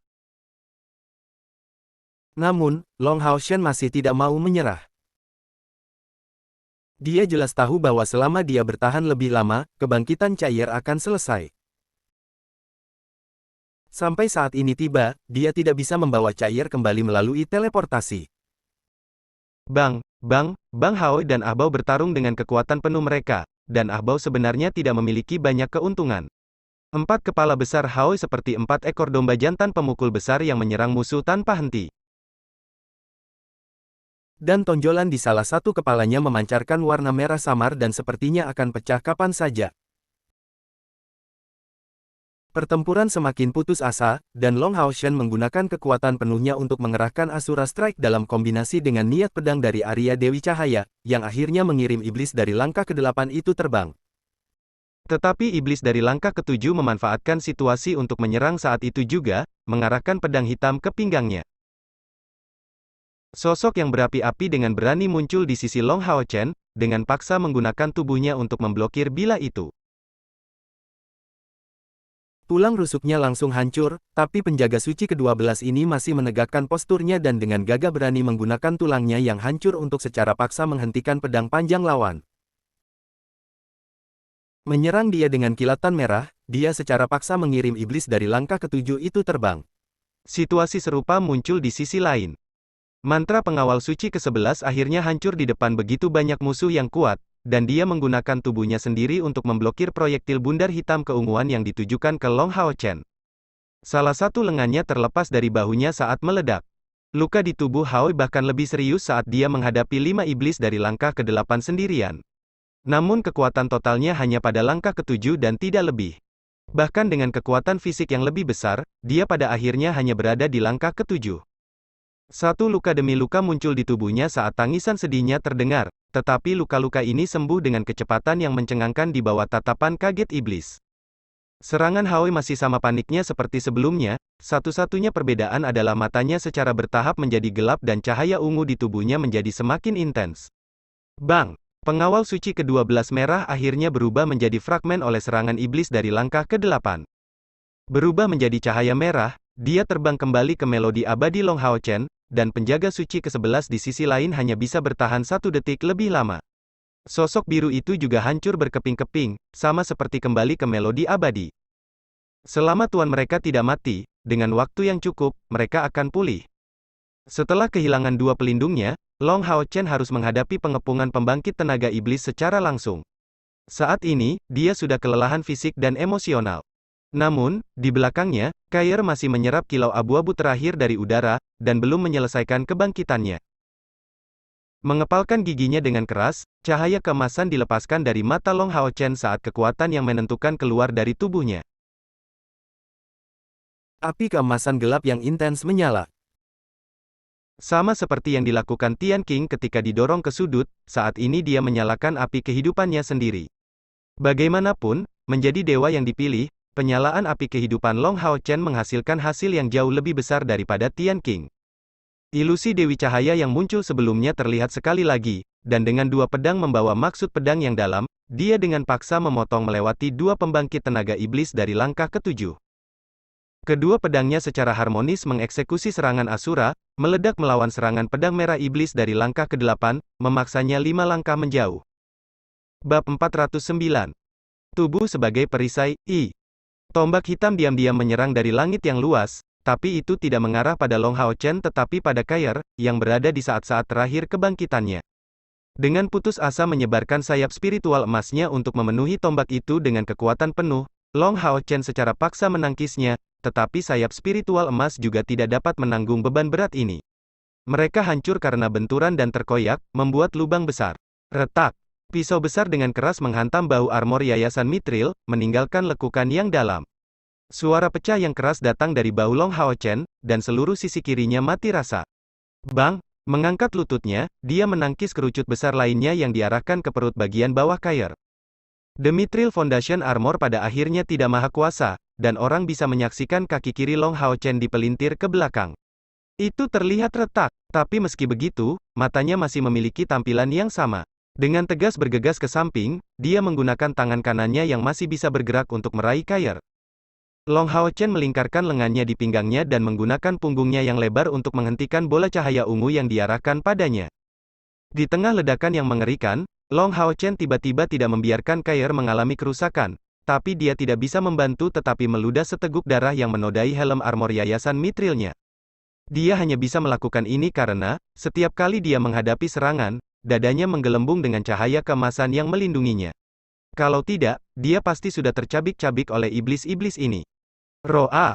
Namun, Long Hao Chen masih tidak mau menyerah. Dia jelas tahu bahwa selama dia bertahan lebih lama, kebangkitan cair akan selesai. Sampai saat ini tiba, dia tidak bisa membawa cair kembali melalui teleportasi. Bang Hao dan Ahbao bertarung dengan kekuatan penuh mereka, dan Ahbao sebenarnya tidak memiliki banyak keuntungan. Empat kepala besar Hao seperti empat ekor domba jantan pemukul besar yang menyerang musuh tanpa henti. Dan tonjolan di salah satu kepalanya memancarkan warna merah samar dan sepertinya akan pecah kapan saja. Pertempuran semakin putus asa, dan Long Hao Chen menggunakan kekuatan penuhnya untuk mengerahkan Asura Strike dalam kombinasi dengan niat pedang dari Arya Dewi Cahaya, yang akhirnya mengirim iblis dari langkah ke-8 itu terbang. Tetapi iblis dari langkah ke-7 memanfaatkan situasi untuk menyerang saat itu juga, mengarahkan pedang hitam ke pinggangnya. Sosok yang berapi-api dengan berani muncul di sisi Long Hao Chen, dengan paksa menggunakan tubuhnya untuk memblokir bila itu. Tulang rusuknya langsung hancur, tapi penjaga suci ke-12 ini masih menegakkan posturnya dan dengan gagah berani menggunakan tulangnya yang hancur untuk secara paksa menghentikan pedang panjang lawan. Menyerang dia dengan kilatan merah, dia secara paksa mengirim iblis dari langkah ke-7 itu terbang. Situasi serupa muncul di sisi lain. Mantra pengawal suci ke-11 akhirnya hancur di depan begitu banyak musuh yang kuat, dan dia menggunakan tubuhnya sendiri untuk memblokir proyektil bundar hitam keunguan yang ditujukan ke Long Hao Chen. Salah satu lengannya terlepas dari bahunya saat meledak. Luka di tubuh Hao bahkan lebih serius saat dia menghadapi 5 iblis dari langkah ke-8 sendirian. Namun kekuatan totalnya hanya pada langkah ke-7 dan tidak lebih. Bahkan dengan kekuatan fisik yang lebih besar, dia pada akhirnya hanya berada di langkah ke-7. Satu luka demi luka muncul di tubuhnya saat tangisan sedihnya terdengar, tetapi luka-luka ini sembuh dengan kecepatan yang mencengangkan di bawah tatapan kaget iblis. Serangan Hao masih sama paniknya seperti sebelumnya, satu-satunya perbedaan adalah matanya secara bertahap menjadi gelap dan cahaya ungu di tubuhnya menjadi semakin intens. Bang! Pengawal suci ke-12 merah akhirnya berubah menjadi fragmen oleh serangan iblis dari langkah ke-8. Berubah menjadi cahaya merah, dia terbang kembali ke melodi abadi Long Hao Chen, dan penjaga suci ke-11 di sisi lain hanya bisa bertahan 1 detik lebih lama. Sosok biru itu juga hancur berkeping-keping, sama seperti kembali ke melodi abadi. Selama tuan mereka tidak mati, dengan waktu yang cukup, mereka akan pulih. Setelah kehilangan dua pelindungnya, Long Hao Chen harus menghadapi pengepungan pembangkit tenaga iblis secara langsung. Saat ini, dia sudah kelelahan fisik dan emosional. Namun, di belakangnya, Kair masih menyerap kilau abu-abu terakhir dari udara, dan belum menyelesaikan kebangkitannya. Mengepalkan giginya dengan keras, cahaya keemasan dilepaskan dari mata Long Hao Chen saat kekuatan yang menentukan keluar dari tubuhnya. Api keemasan gelap yang intens menyala. Sama seperti yang dilakukan Tian Qing ketika didorong ke sudut, saat ini dia menyalakan api kehidupannya sendiri. Bagaimanapun, menjadi dewa yang dipilih, penyalaan api kehidupan Long Hao Chen menghasilkan hasil yang jauh lebih besar daripada Tian Qing. Ilusi Dewi Cahaya yang muncul sebelumnya terlihat sekali lagi, dan dengan dua pedang membawa maksud pedang yang dalam, dia dengan paksa memotong melewati dua pembangkit tenaga iblis dari langkah ke-7. Kedua pedangnya secara harmonis mengeksekusi serangan Asura, meledak melawan serangan pedang merah iblis dari langkah ke-8, memaksanya 5 langkah menjauh. Bab 409. Tubuh sebagai perisai, I. Tombak hitam diam-diam menyerang dari langit yang luas, tapi itu tidak mengarah pada Long Hao Chen tetapi pada Kair, yang berada di saat-saat terakhir kebangkitannya. Dengan putus asa menyebarkan sayap spiritual emasnya untuk memenuhi tombak itu dengan kekuatan penuh, Long Hao Chen secara paksa menangkisnya, tetapi sayap spiritual emas juga tidak dapat menanggung beban berat ini. Mereka hancur karena benturan dan terkoyak, membuat lubang besar. Retak. Pisau besar dengan keras menghantam bahu armor Yayasan Mithril, meninggalkan lekukan yang dalam. Suara pecah yang keras datang dari bahu Long Hao Chen, dan seluruh sisi kirinya mati rasa. Bang! Mengangkat lututnya, dia menangkis kerucut besar lainnya yang diarahkan ke perut bagian bawah Kair. The Mithril Foundation Armor pada akhirnya tidak maha kuasa, dan orang bisa menyaksikan kaki kiri Long Hao Chen dipelintir ke belakang. Itu terlihat retak, tapi meski begitu, matanya masih memiliki tampilan yang sama. Dengan tegas bergegas ke samping, dia menggunakan tangan kanannya yang masih bisa bergerak untuk meraih Kair. Long Hao Chen melingkarkan lengannya di pinggangnya dan menggunakan punggungnya yang lebar untuk menghentikan bola cahaya ungu yang diarahkan padanya. Di tengah ledakan yang mengerikan, Long Hao Chen tiba-tiba tidak membiarkan Kair mengalami kerusakan, tapi dia tidak bisa membantu tetapi meludah seteguk darah yang menodai helm armor Yayasan Mithrilnya. Dia hanya bisa melakukan ini karena, setiap kali dia menghadapi serangan, dadanya menggelembung dengan cahaya keemasan yang melindunginya. Kalau tidak, dia pasti sudah tercabik-cabik oleh iblis-iblis ini. Roa!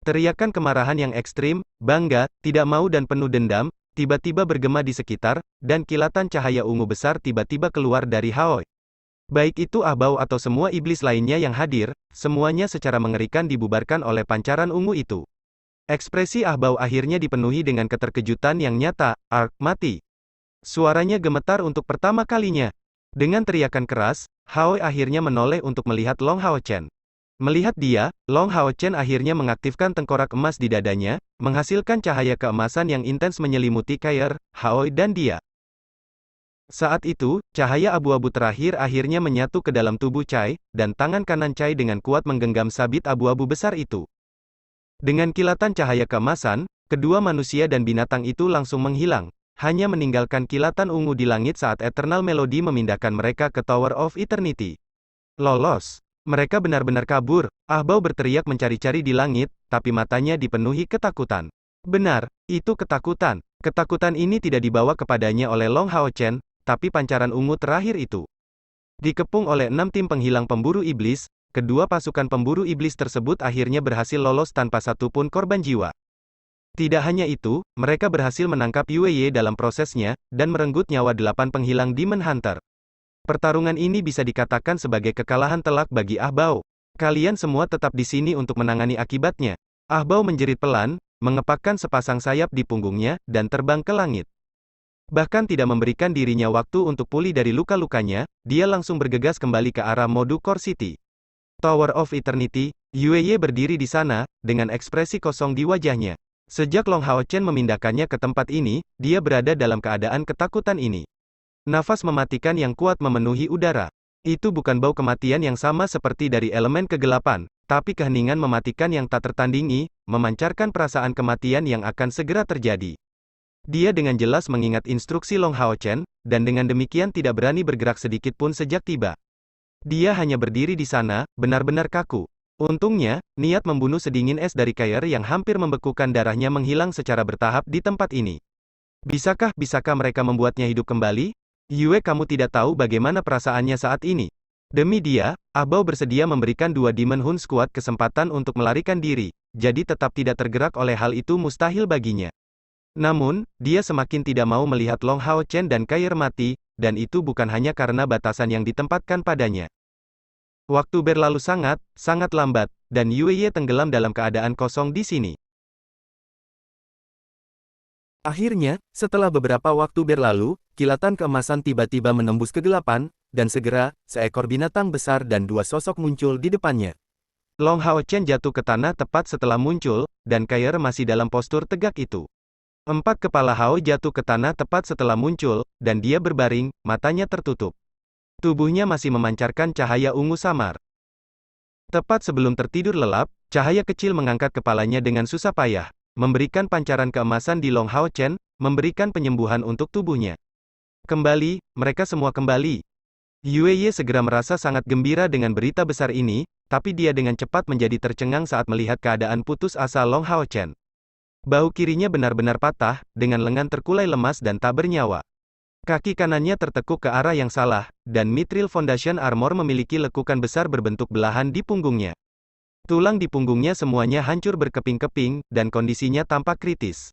Teriakan kemarahan yang ekstrim, bangga, tidak mau dan penuh dendam, tiba-tiba bergema di sekitar, dan kilatan cahaya ungu besar tiba-tiba keluar dari Haoi. Baik itu Ahbao atau semua iblis lainnya yang hadir, semuanya secara mengerikan dibubarkan oleh pancaran ungu itu. Ekspresi Ahbao akhirnya dipenuhi dengan keterkejutan yang nyata, Ark, mati. Suaranya gemetar untuk pertama kalinya. Dengan teriakan keras, Haoi akhirnya menoleh untuk melihat Long Hao Chen. Melihat dia, Long Hao Chen akhirnya mengaktifkan tengkorak emas di dadanya, menghasilkan cahaya keemasan yang intens menyelimuti Kair, Haoi dan dia. Saat itu, cahaya abu-abu terakhir akhirnya menyatu ke dalam tubuh Chai, dan tangan kanan Chai dengan kuat menggenggam sabit abu-abu besar itu. Dengan kilatan cahaya keemasan, kedua manusia dan binatang itu langsung menghilang, hanya meninggalkan kilatan ungu di langit saat Eternal Melody memindahkan mereka ke Tower of Eternity. Lolos! Mereka benar-benar kabur, Ahbao berteriak mencari-cari di langit, tapi matanya dipenuhi ketakutan. Benar, itu ketakutan. Ketakutan ini tidak dibawa kepadanya oleh Long Hao Chen, tapi pancaran ungu terakhir itu. Dikepung oleh 6 tim penghilang pemburu iblis, kedua pasukan pemburu iblis tersebut akhirnya berhasil lolos tanpa satupun korban jiwa. Tidak hanya itu, mereka berhasil menangkap Yue Ye dalam prosesnya, dan merenggut nyawa 8 penghilang Demon Hunter. Pertarungan ini bisa dikatakan sebagai kekalahan telak bagi Ahbao. Kalian semua tetap di sini untuk menangani akibatnya. Ahbao menjerit pelan, mengepakkan sepasang sayap di punggungnya, dan terbang ke langit. Bahkan tidak memberikan dirinya waktu untuk pulih dari luka-lukanya, dia langsung bergegas kembali ke arah Modu Core City. Tower of Eternity, Yue Ye berdiri di sana, dengan ekspresi kosong di wajahnya. Sejak Long Hao Chen memindahkannya ke tempat ini, dia berada dalam keadaan ketakutan ini. Nafas mematikan yang kuat memenuhi udara. Itu bukan bau kematian yang sama seperti dari elemen kegelapan, tapi keheningan mematikan yang tak tertandingi, memancarkan perasaan kematian yang akan segera terjadi. Dia dengan jelas mengingat instruksi Long Hao Chen, dan dengan demikian tidak berani bergerak sedikit pun sejak tiba. Dia hanya berdiri di sana, benar-benar kaku. Untungnya, niat membunuh sedingin es dari Kair yang hampir membekukan darahnya menghilang secara bertahap di tempat ini. Bisakah mereka membuatnya hidup kembali? Yue, kamu tidak tahu bagaimana perasaannya saat ini. Demi dia, Ahbao bersedia memberikan 2 Demon Hun Squad kesempatan untuk melarikan diri, jadi tetap tidak tergerak oleh hal itu mustahil baginya. Namun, dia semakin tidak mau melihat Long Hao Chen dan Kair mati, dan itu bukan hanya karena batasan yang ditempatkan padanya. Waktu berlalu sangat lambat, dan Yue Ye tenggelam dalam keadaan kosong di sini. Akhirnya, setelah beberapa waktu berlalu, kilatan keemasan tiba-tiba menembus kegelapan, dan segera, seekor binatang besar dan 2 sosok muncul di depannya. Long Hao Chen jatuh ke tanah tepat setelah muncul, dan Kair masih dalam postur tegak itu. 4 kepala Hao jatuh ke tanah tepat setelah muncul, dan dia berbaring, matanya tertutup. Tubuhnya masih memancarkan cahaya ungu samar. Tepat sebelum tertidur lelap, cahaya kecil mengangkat kepalanya dengan susah payah, memberikan pancaran keemasan di Long Hao Chen, memberikan penyembuhan untuk tubuhnya. Kembali, mereka semua kembali. Yue segera merasa sangat gembira dengan berita besar ini, tapi dia dengan cepat menjadi tercengang saat melihat keadaan putus asa Long Hao Chen. Bahu kirinya benar-benar patah, dengan lengan terkulai lemas dan tak bernyawa. Kaki kanannya tertekuk ke arah yang salah, dan Mithril Foundation Armor memiliki lekukan besar berbentuk belahan di punggungnya. Tulang di punggungnya semuanya hancur berkeping-keping, dan kondisinya tampak kritis.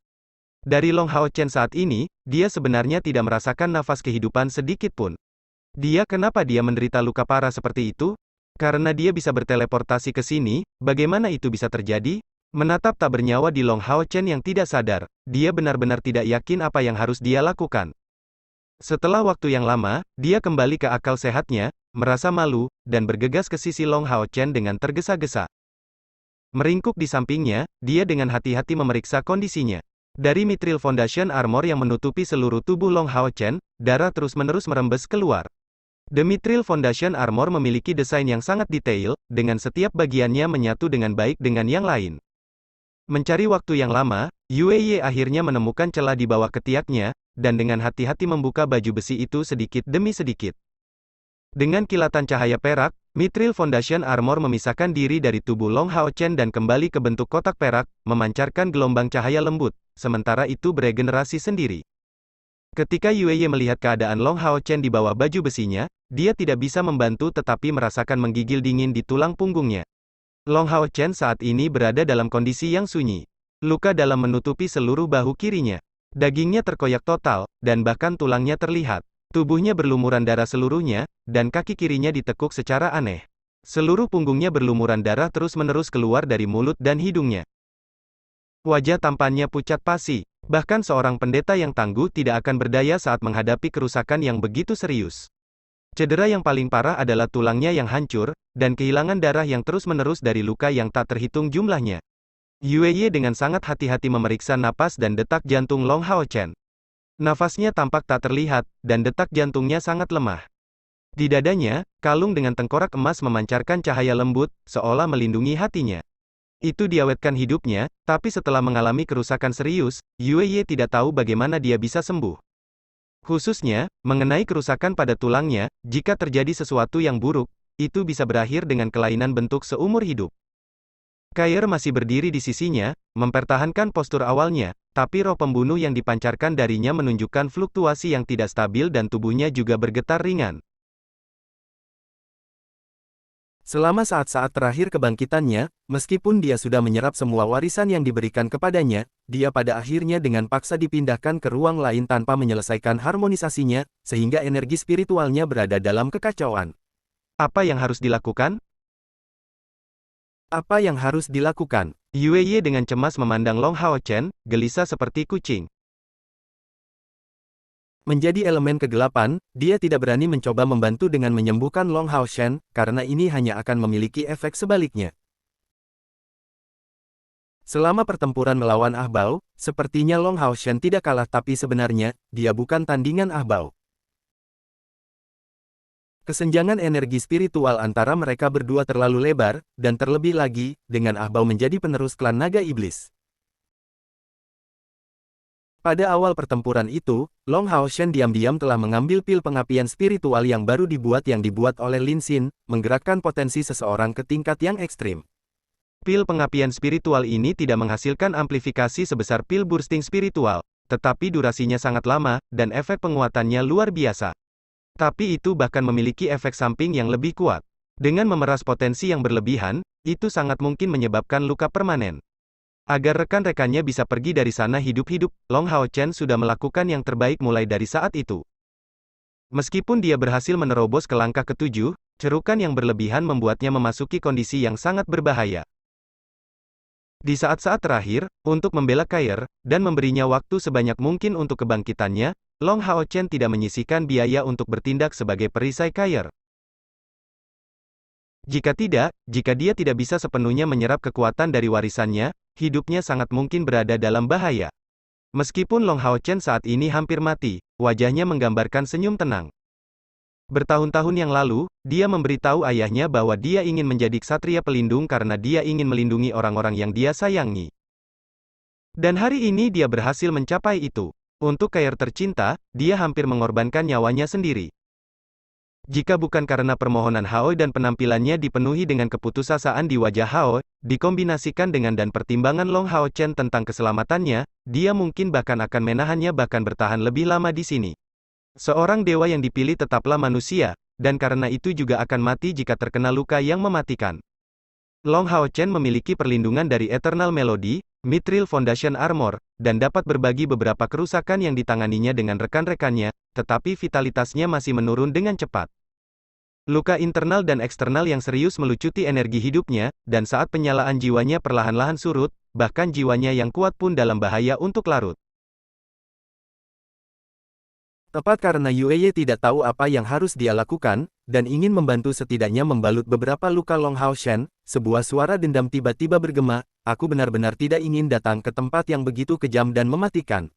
Dari Long Hao Chen saat ini, dia sebenarnya tidak merasakan nafas kehidupan sedikit pun. Kenapa dia menderita luka parah seperti itu? Karena dia bisa berteleportasi ke sini, bagaimana itu bisa terjadi? Menatap tak bernyawa di Long Hao Chen yang tidak sadar, dia benar-benar tidak yakin apa yang harus dia lakukan. Setelah waktu yang lama, dia kembali ke akal sehatnya, merasa malu, dan bergegas ke sisi Long Hao Chen dengan tergesa-gesa. Meringkuk di sampingnya, dia dengan hati-hati memeriksa kondisinya. Dari Mithril Foundation Armor yang menutupi seluruh tubuh Long Hao Chen, darah terus-menerus merembes keluar. The Mithril Foundation Armor memiliki desain yang sangat detail, dengan setiap bagiannya menyatu dengan baik dengan yang lain. Mencari waktu yang lama, Yue akhirnya menemukan celah di bawah ketiaknya, dan dengan hati-hati membuka baju besi itu sedikit demi sedikit. Dengan kilatan cahaya perak, Mithril Foundation Armor memisahkan diri dari tubuh Long Hao Chen dan kembali ke bentuk kotak perak, memancarkan gelombang cahaya lembut, sementara itu beregenerasi sendiri. Ketika Yue melihat keadaan Long Hao Chen di bawah baju besinya, dia tidak bisa membantu tetapi merasakan menggigil dingin di tulang punggungnya. Long Hao Chen saat ini berada dalam kondisi yang sunyi. Luka dalam menutupi seluruh bahu kirinya. Dagingnya terkoyak total, dan bahkan tulangnya terlihat. Tubuhnya berlumuran darah seluruhnya, dan kaki kirinya ditekuk secara aneh. Seluruh punggungnya berlumuran darah terus-menerus keluar dari mulut dan hidungnya. Wajah tampannya pucat pasi. Bahkan seorang pendeta yang tangguh tidak akan berdaya saat menghadapi kerusakan yang begitu serius. Cedera yang paling parah adalah tulangnya yang hancur, dan kehilangan darah yang terus-menerus dari luka yang tak terhitung jumlahnya. Yue dengan sangat hati-hati memeriksa napas dan detak jantung Long Hao Chen. Nafasnya tampak tak terlihat, dan detak jantungnya sangat lemah. Di dadanya, kalung dengan tengkorak emas memancarkan cahaya lembut, seolah melindungi hatinya. Itu diawetkan hidupnya, tapi setelah mengalami kerusakan serius, Yue tidak tahu bagaimana dia bisa sembuh. Khususnya, mengenai kerusakan pada tulangnya, jika terjadi sesuatu yang buruk, itu bisa berakhir dengan kelainan bentuk seumur hidup. Kair masih berdiri di sisinya, mempertahankan postur awalnya, tapi roh pembunuh yang dipancarkan darinya menunjukkan fluktuasi yang tidak stabil dan tubuhnya juga bergetar ringan. Selama saat-saat terakhir kebangkitannya, meskipun dia sudah menyerap semua warisan yang diberikan kepadanya, dia pada akhirnya dengan paksa dipindahkan ke ruang lain tanpa menyelesaikan harmonisasinya, sehingga energi spiritualnya berada dalam kekacauan. Apa yang harus dilakukan? Apa yang harus dilakukan? Yue dengan cemas memandang Long Hao Chen, gelisah seperti kucing. Menjadi elemen kegelapan, dia tidak berani mencoba membantu dengan menyembuhkan Long Hao Chen, karena ini hanya akan memiliki efek sebaliknya. Selama pertempuran melawan Ahbao, sepertinya Long Hao Chen tidak kalah tapi sebenarnya, dia bukan tandingan Ahbao. Kesenjangan energi spiritual antara mereka berdua terlalu lebar, dan terlebih lagi, dengan Ahbao menjadi penerus klan naga iblis. Pada awal pertempuran itu, Long Hao Shen diam-diam telah mengambil pil pengapian spiritual yang baru yang dibuat oleh Lin Xin, menggerakkan potensi seseorang ke tingkat yang ekstrim. Pil pengapian spiritual ini tidak menghasilkan amplifikasi sebesar pil bursting spiritual, tetapi durasinya sangat lama, dan efek penguatannya luar biasa. Tapi itu bahkan memiliki efek samping yang lebih kuat. Dengan memeras potensi yang berlebihan, itu sangat mungkin menyebabkan luka permanen. Agar rekan-rekannya bisa pergi dari sana hidup-hidup, Long Hao Chen sudah melakukan yang terbaik mulai dari saat itu. Meskipun dia berhasil menerobos ke langkah ketujuh, cerukan yang berlebihan membuatnya memasuki kondisi yang sangat berbahaya. Di saat-saat terakhir, untuk membela Kair, dan memberinya waktu sebanyak mungkin untuk kebangkitannya, Long Hao Chen tidak menyisihkan biaya untuk bertindak sebagai perisai Kair. Jika dia tidak bisa sepenuhnya menyerap kekuatan dari warisannya, hidupnya sangat mungkin berada dalam bahaya. Meskipun Long Hao Chen saat ini hampir mati, wajahnya menggambarkan senyum tenang. Bertahun-tahun yang lalu, dia memberitahu ayahnya bahwa dia ingin menjadi ksatria pelindung karena dia ingin melindungi orang-orang yang dia sayangi. Dan hari ini dia berhasil mencapai itu. Untuk Kair tercinta, dia hampir mengorbankan nyawanya sendiri. Jika bukan karena permohonan Hao dan penampilannya dipenuhi dengan keputusasaan di wajah Hao, dikombinasikan dengan dan pertimbangan Long Hao Chen tentang keselamatannya, dia mungkin bahkan akan menahannya bahkan bertahan lebih lama di sini. Seorang dewa yang dipilih tetaplah manusia, dan karena itu juga akan mati jika terkena luka yang mematikan. Long Hao Chen memiliki perlindungan dari Eternal Melody, Mithril Foundation Armor, dan dapat berbagi beberapa kerusakan yang ditanganinya dengan rekan-rekannya, tetapi vitalitasnya masih menurun dengan cepat. Luka internal dan eksternal yang serius melucuti energi hidupnya, dan saat penyalaan jiwanya perlahan-lahan surut, bahkan jiwanya yang kuat pun dalam bahaya untuk larut. Tepat karena Yueye tidak tahu apa yang harus dia lakukan, dan ingin membantu setidaknya membalut beberapa luka Long Hao Shen, sebuah suara dendam tiba-tiba bergema, aku benar-benar tidak ingin datang ke tempat yang begitu kejam dan mematikan.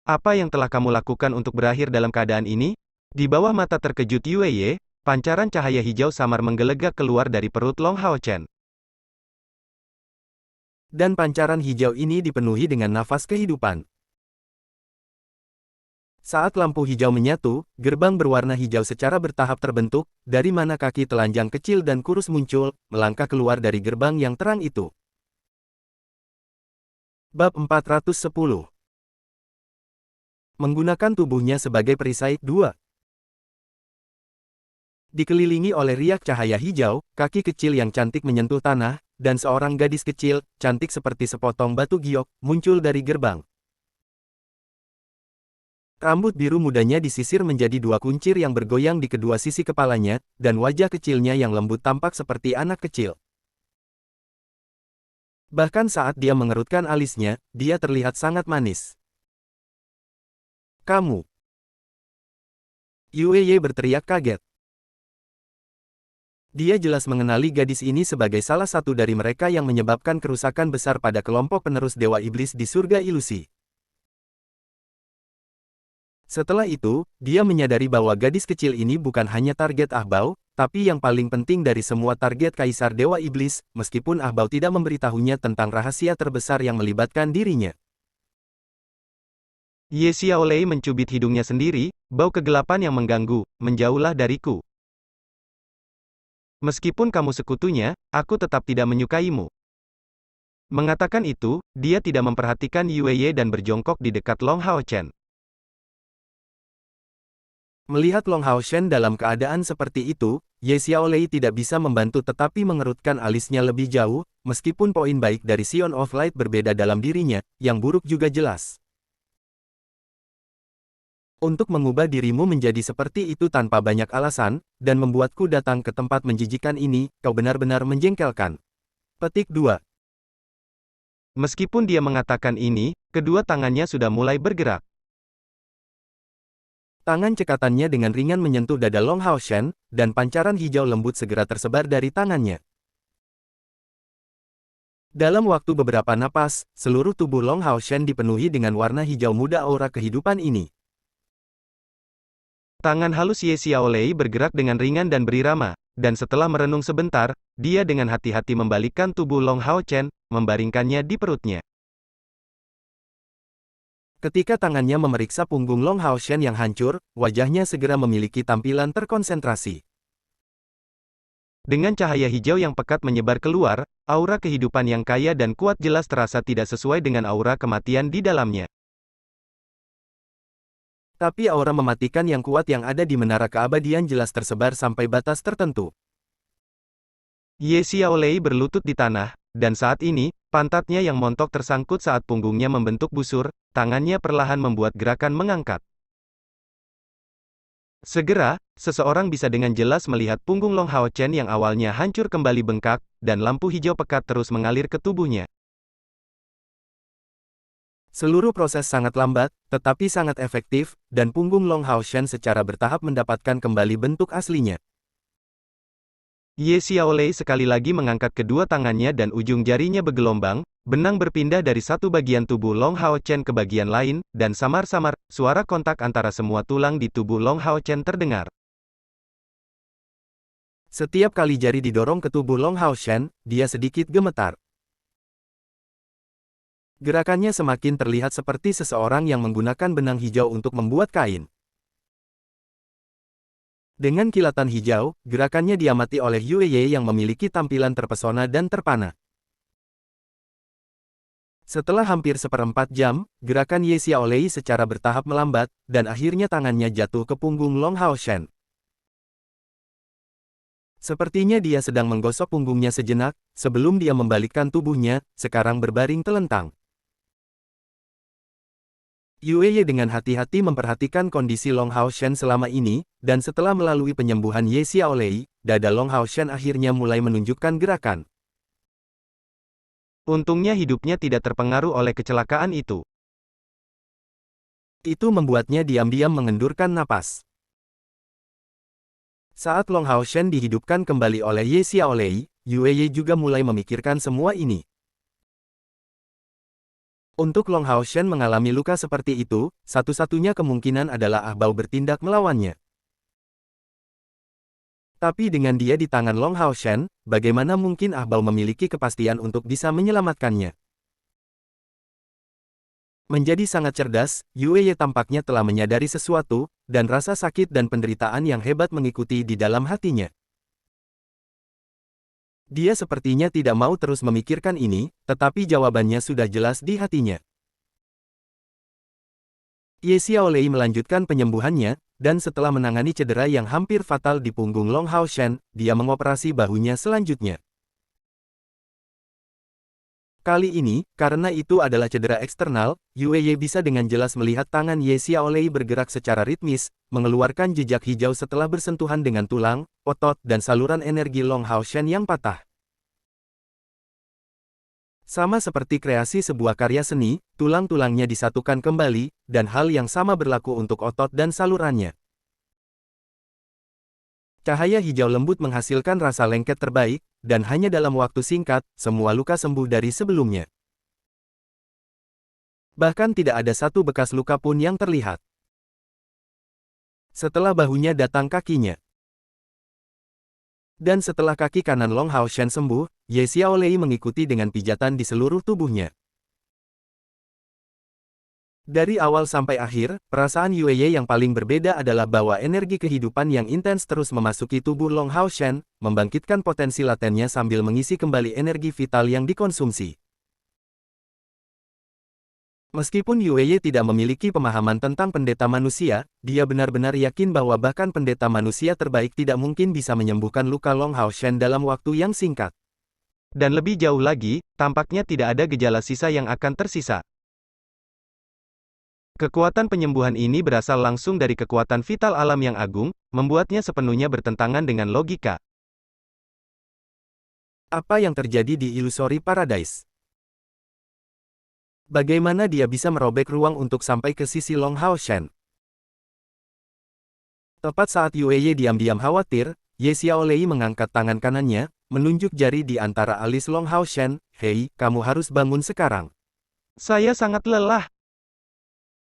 Apa yang telah kamu lakukan untuk berakhir dalam keadaan ini? Di bawah mata terkejut Yueye, pancaran cahaya hijau samar menggelegak keluar dari perut Long Hao Chen. Dan pancaran hijau ini dipenuhi dengan nafas kehidupan. Saat lampu hijau menyatu, gerbang berwarna hijau secara bertahap terbentuk, dari mana kaki telanjang kecil dan kurus muncul, melangkah keluar dari gerbang yang terang itu. Bab 410. Menggunakan tubuhnya sebagai perisai 2. Dikelilingi oleh riak cahaya hijau, kaki kecil yang cantik menyentuh tanah, dan seorang gadis kecil, cantik seperti sepotong batu giok, muncul dari gerbang. Rambut biru mudanya disisir menjadi dua kuncir yang bergoyang di kedua sisi kepalanya, dan wajah kecilnya yang lembut tampak seperti anak kecil. Bahkan saat dia mengerutkan alisnya, dia terlihat sangat manis. Kamu! Yueye berteriak kaget. Dia jelas mengenali gadis ini sebagai salah satu dari mereka yang menyebabkan kerusakan besar pada kelompok penerus Dewa Iblis di surga ilusi. Setelah itu, dia menyadari bahwa gadis kecil ini bukan hanya target Ahbao, tapi yang paling penting dari semua target Kaisar Dewa Iblis, meskipun Ahbao tidak memberitahunya tentang rahasia terbesar yang melibatkan dirinya. Ye Xiaolei mencubit hidungnya sendiri, bau kegelapan yang mengganggu, menjauhlah dariku. Meskipun kamu sekutunya, aku tetap tidak menyukaimu. Mengatakan itu, dia tidak memperhatikan Yueye dan berjongkok di dekat Long Hao Chen. Melihat Long Hao Shen dalam keadaan seperti itu, Ye Xiaolei tidak bisa membantu tetapi mengerutkan alisnya lebih jauh, meskipun poin baik dari Sion of Light berbeda dalam dirinya, yang buruk juga jelas. Untuk mengubah dirimu menjadi seperti itu tanpa banyak alasan, dan membuatku datang ke tempat menjijikan ini, kau benar-benar menjengkelkan. Petik 2. Meskipun dia mengatakan ini, kedua tangannya sudah mulai bergerak. Tangan cekatannya dengan ringan menyentuh dada Long Hao Shen, dan pancaran hijau lembut segera tersebar dari tangannya. Dalam waktu beberapa napas, seluruh tubuh Long Hao Shen dipenuhi dengan warna hijau muda aura kehidupan ini. Tangan halus Ye Xiaolei bergerak dengan ringan dan berirama, dan setelah merenung sebentar, dia dengan hati-hati membalikkan tubuh Long Hao Chen, membaringkannya di perutnya. Ketika tangannya memeriksa punggung Long Hao Shen yang hancur, wajahnya segera memiliki tampilan terkonsentrasi. Dengan cahaya hijau yang pekat menyebar keluar, aura kehidupan yang kaya dan kuat jelas terasa tidak sesuai dengan aura kematian di dalamnya. Tapi aura mematikan yang kuat yang ada di menara keabadian jelas tersebar sampai batas tertentu. Ye Xiaolei berlutut di tanah, dan saat ini, pantatnya yang montok tersangkut saat punggungnya membentuk busur, tangannya perlahan membuat gerakan mengangkat. Segera, seseorang bisa dengan jelas melihat punggung Long Hao Chen yang awalnya hancur kembali bengkak, dan lampu hijau pekat terus mengalir ke tubuhnya. Seluruh proses sangat lambat, tetapi sangat efektif, dan punggung Long Hao Shen secara bertahap mendapatkan kembali bentuk aslinya. Ye Xiaolei sekali lagi mengangkat kedua tangannya dan ujung jarinya bergelombang, benang berpindah dari satu bagian tubuh Long Hao Chen ke bagian lain, dan samar-samar, suara kontak antara semua tulang di tubuh Long Hao Chen terdengar. Setiap kali jari didorong ke tubuh Long Hao Shen, dia sedikit gemetar. Gerakannya semakin terlihat seperti seseorang yang menggunakan benang hijau untuk membuat kain. Dengan kilatan hijau, gerakannya diamati oleh Yue Ye yang memiliki tampilan terpesona dan terpana. Setelah hampir seperempat jam, gerakan Ye Xiaolei secara bertahap melambat, dan akhirnya tangannya jatuh ke punggung Long Haoshen. Sepertinya dia sedang menggosok punggungnya sejenak, sebelum dia membalikkan tubuhnya, sekarang berbaring telentang. Yue Ye dengan hati-hati memperhatikan kondisi Long Haoshen selama ini, dan setelah melalui penyembuhan Ye Xiaolei, dada Long Haoshen akhirnya mulai menunjukkan gerakan. Untungnya hidupnya tidak terpengaruh oleh kecelakaan itu. Itu membuatnya diam-diam mengendurkan napas. Saat Long Haoshen dihidupkan kembali oleh Ye Xiaolei, Yue Ye juga mulai memikirkan semua ini. Untuk Long Haoshen mengalami luka seperti itu, satu-satunya kemungkinan adalah Ah Bao bertindak melawannya. Tapi dengan dia di tangan Long Haoshen, bagaimana mungkin Ah Bao memiliki kepastian untuk bisa menyelamatkannya? Menjadi sangat cerdas, Yue Ye tampaknya telah menyadari sesuatu, dan rasa sakit dan penderitaan yang hebat mengikuti di dalam hatinya. Dia sepertinya tidak mau terus memikirkan ini, tetapi jawabannya sudah jelas di hatinya. Ye Xiaolei melanjutkan penyembuhannya, dan setelah menangani cedera yang hampir fatal di punggung Long Haoshen, dia mengoperasi bahunya selanjutnya. Kali ini, karena itu adalah cedera eksternal, Yue Ye bisa dengan jelas melihat tangan Ye Xiaolei bergerak secara ritmis, mengeluarkan jejak hijau setelah bersentuhan dengan tulang, otot, dan saluran energi Long Haoshen yang patah. Sama seperti kreasi sebuah karya seni, tulang-tulangnya disatukan kembali, dan hal yang sama berlaku untuk otot dan salurannya. Cahaya hijau lembut menghasilkan rasa lengket terbaik, dan hanya dalam waktu singkat, semua luka sembuh dari sebelumnya. Bahkan tidak ada satu bekas luka pun yang terlihat. Setelah bahunya datang kakinya. Dan setelah kaki kanan Long Haoshen sembuh, Ye Xiaolei mengikuti dengan pijatan di seluruh tubuhnya. Dari awal sampai akhir, perasaan Yue Ye yang paling berbeda adalah bahwa energi kehidupan yang intens terus memasuki tubuh Long Haoshen, membangkitkan potensi latennya sambil mengisi kembali energi vital yang dikonsumsi. Meskipun Yue Ye tidak memiliki pemahaman tentang pendeta manusia, dia benar-benar yakin bahwa bahkan pendeta manusia terbaik tidak mungkin bisa menyembuhkan luka Long Haoshen dalam waktu yang singkat. Dan lebih jauh lagi, tampaknya tidak ada gejala sisa yang akan tersisa. Kekuatan penyembuhan ini berasal langsung dari kekuatan vital alam yang agung, membuatnya sepenuhnya bertentangan dengan logika. Apa yang terjadi di Illusory Paradise? Bagaimana dia bisa merobek ruang untuk sampai ke sisi Long Haoshen? Tepat saat Yue Ye diam-diam khawatir, Ye Xiaolei mengangkat tangan kanannya, menunjuk jari di antara alis Long Haoshen. "Hei, kamu harus bangun sekarang." Saya sangat lelah.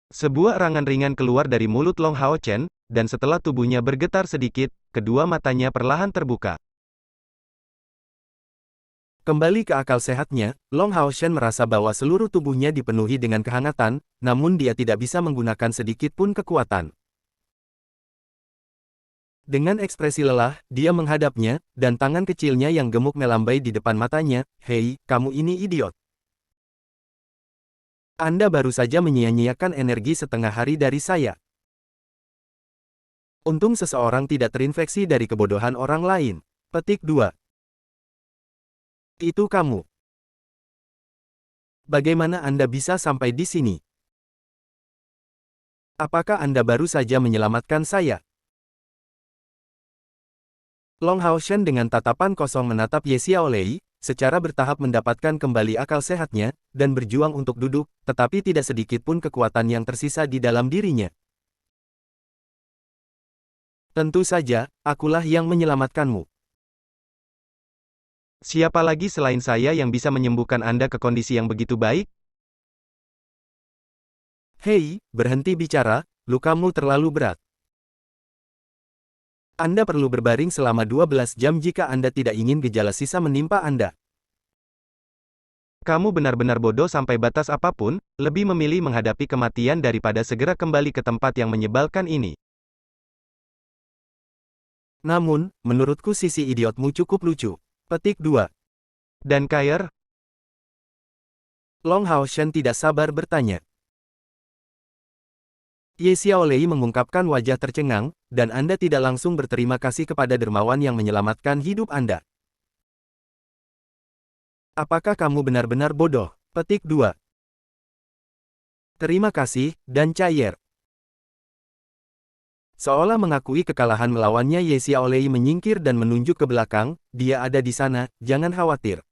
Sebuah erangan ringan keluar dari mulut Long Haoshen, dan setelah tubuhnya bergetar sedikit, kedua matanya perlahan terbuka. Kembali ke akal sehatnya, Long Haoshen merasa bahwa seluruh tubuhnya dipenuhi dengan kehangatan, namun dia tidak bisa menggunakan sedikit pun kekuatan. Dengan ekspresi lelah, dia menghadapnya, dan tangan kecilnya yang gemuk melambai di depan matanya. "Hei, kamu ini idiot. Anda baru saja menyia-nyiakan energi setengah hari dari saya. Untung seseorang tidak terinfeksi dari kebodohan orang lain." Petik 2. Itu kamu. Bagaimana Anda bisa sampai di sini? Apakah Anda baru saja menyelamatkan saya? Long Haoshen dengan tatapan kosong menatap Ye Xiaolei, secara bertahap mendapatkan kembali akal sehatnya, dan berjuang untuk duduk, tetapi tidak sedikit pun kekuatan yang tersisa di dalam dirinya. Tentu saja, akulah yang menyelamatkanmu. Siapa lagi selain saya yang bisa menyembuhkan Anda ke kondisi yang begitu baik? Hei, berhenti bicara, lukamu terlalu berat. Anda perlu berbaring selama 12 jam jika Anda tidak ingin gejala sisa menimpa Anda. Kamu benar-benar bodoh sampai batas apapun, lebih memilih menghadapi kematian daripada segera kembali ke tempat yang menyebalkan ini. Namun, menurutku sisi idiotmu cukup lucu. Petik 2. Dan Kair? Long Hao Shen tidak sabar bertanya. Ye Xiaolei mengungkapkan wajah tercengang, dan Anda tidak langsung berterima kasih kepada dermawan yang menyelamatkan hidup Anda. Apakah kamu benar-benar bodoh? Petik 2. Terima kasih, dan Cair. Seolah mengakui kekalahan melawannya, Ye Xiaolei menyingkir dan menunjuk ke belakang, dia ada di sana, jangan khawatir.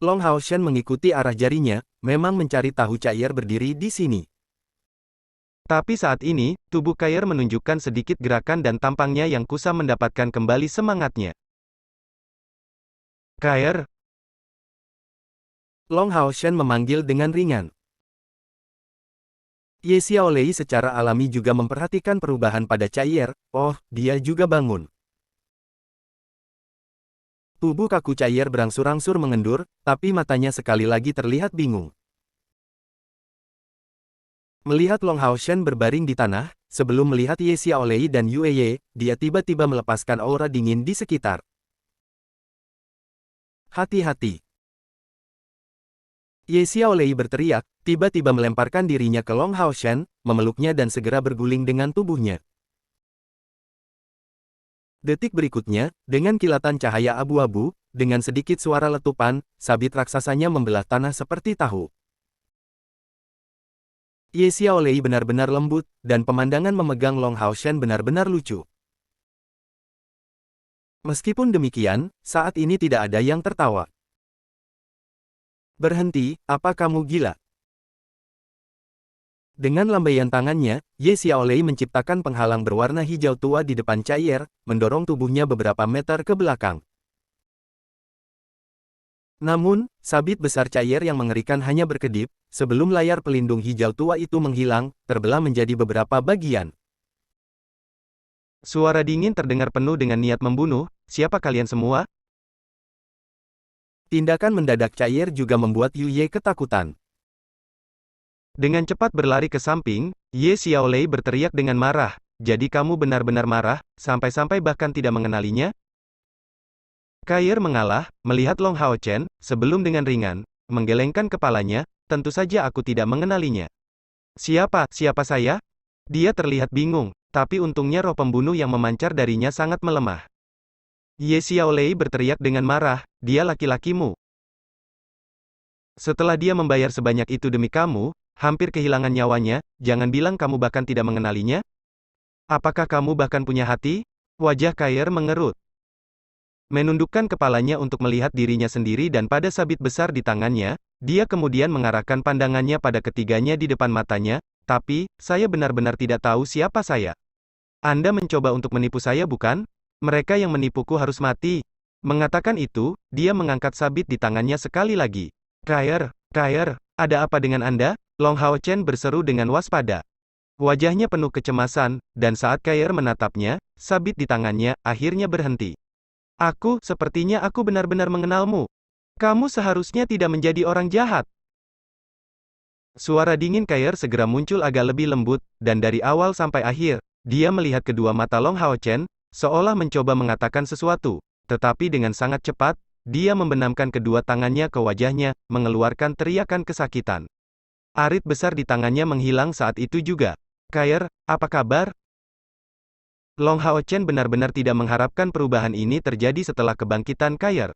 Long Hao Shen mengikuti arah jarinya, memang mencari tahu Cair berdiri di sini. Tapi saat ini, tubuh Kair menunjukkan sedikit gerakan dan tampangnya yang kusam mendapatkan kembali semangatnya. Kair? Long Hao Shen memanggil dengan ringan. Ye Xiaolei secara alami juga memperhatikan perubahan pada Cair, oh, dia juga bangun. Tubuh kaku Cair berangsur-angsur mengendur, tapi matanya sekali lagi terlihat bingung. Melihat Long Hao Shen berbaring di tanah, sebelum melihat Ye Xiaolei dan Yue Ye, dia tiba-tiba melepaskan aura dingin di sekitar. Hati-hati. Ye Xiaolei berteriak, tiba-tiba melemparkan dirinya ke Long Hao Shen, memeluknya dan segera berguling dengan tubuhnya. Detik berikutnya, dengan kilatan cahaya abu-abu, dengan sedikit suara letupan, sabit raksasanya membelah tanah seperti tahu. Ye Xiaolei benar-benar lembut, dan pemandangan memegang Long Hao Shen benar-benar lucu. Meskipun demikian, saat ini tidak ada yang tertawa. Berhenti, apa kamu gila? Dengan lambaian tangannya, Ye Xiaolei menciptakan penghalang berwarna hijau tua di depan Cair, mendorong tubuhnya beberapa meter ke belakang. Namun, sabit besar Cair yang mengerikan hanya berkedip, sebelum layar pelindung hijau tua itu menghilang, terbelah menjadi beberapa bagian. Suara dingin terdengar penuh dengan niat membunuh, siapa kalian semua? Tindakan mendadak Cair juga membuat Yu Ye ketakutan. Dengan cepat berlari ke samping, Ye Xiaolei berteriak dengan marah, jadi kamu benar-benar marah, sampai-sampai bahkan tidak mengenalinya? Kair mengalah, melihat Long Hao Chen, sebelum dengan ringan, menggelengkan kepalanya, tentu saja aku tidak mengenalinya. Siapa saya? Dia terlihat bingung, tapi untungnya roh pembunuh yang memancar darinya sangat melemah. Ye Xiaolei berteriak dengan marah, dia laki-lakimu. Setelah dia membayar sebanyak itu demi kamu, hampir kehilangan nyawanya, jangan bilang kamu bahkan tidak mengenalinya? Apakah kamu bahkan punya hati? Wajah Kair mengerut. Menundukkan kepalanya untuk melihat dirinya sendiri dan pada sabit besar di tangannya, dia kemudian mengarahkan pandangannya pada ketiganya di depan matanya, tapi, saya benar-benar tidak tahu siapa saya. Anda mencoba untuk menipu saya bukan? Mereka yang menipuku harus mati. Mengatakan itu, dia mengangkat sabit di tangannya sekali lagi. Kair, ada apa dengan Anda? Long Hao Chen berseru dengan waspada. Wajahnya penuh kecemasan, dan saat Kair menatapnya, sabit di tangannya akhirnya berhenti. Sepertinya aku benar-benar mengenalmu. Kamu seharusnya tidak menjadi orang jahat. Suara dingin Kair segera muncul agak lebih lembut, dan dari awal sampai akhir, dia melihat kedua mata Long Hao Chen, seolah mencoba mengatakan sesuatu, tetapi dengan sangat cepat, dia membenamkan kedua tangannya ke wajahnya, mengeluarkan teriakan kesakitan. Arit besar di tangannya menghilang saat itu juga. Kair, apa kabar? Long Hao Chen benar-benar tidak mengharapkan perubahan ini terjadi setelah kebangkitan Kair.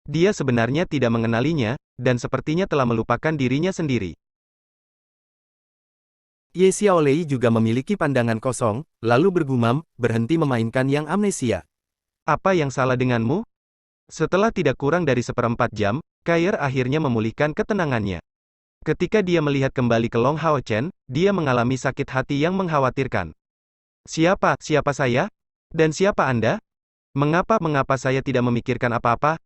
Dia sebenarnya tidak mengenalinya, dan sepertinya telah melupakan dirinya sendiri. Ye Xiaolei juga memiliki pandangan kosong, lalu bergumam, berhenti memainkan yang amnesia. Apa yang salah denganmu? Setelah tidak kurang dari seperempat jam, Kair akhirnya memulihkan ketenangannya. Ketika dia melihat kembali ke Long Hao Chen, dia mengalami sakit hati yang mengkhawatirkan. Siapa saya? Dan siapa Anda? Mengapa saya tidak memikirkan apa-apa?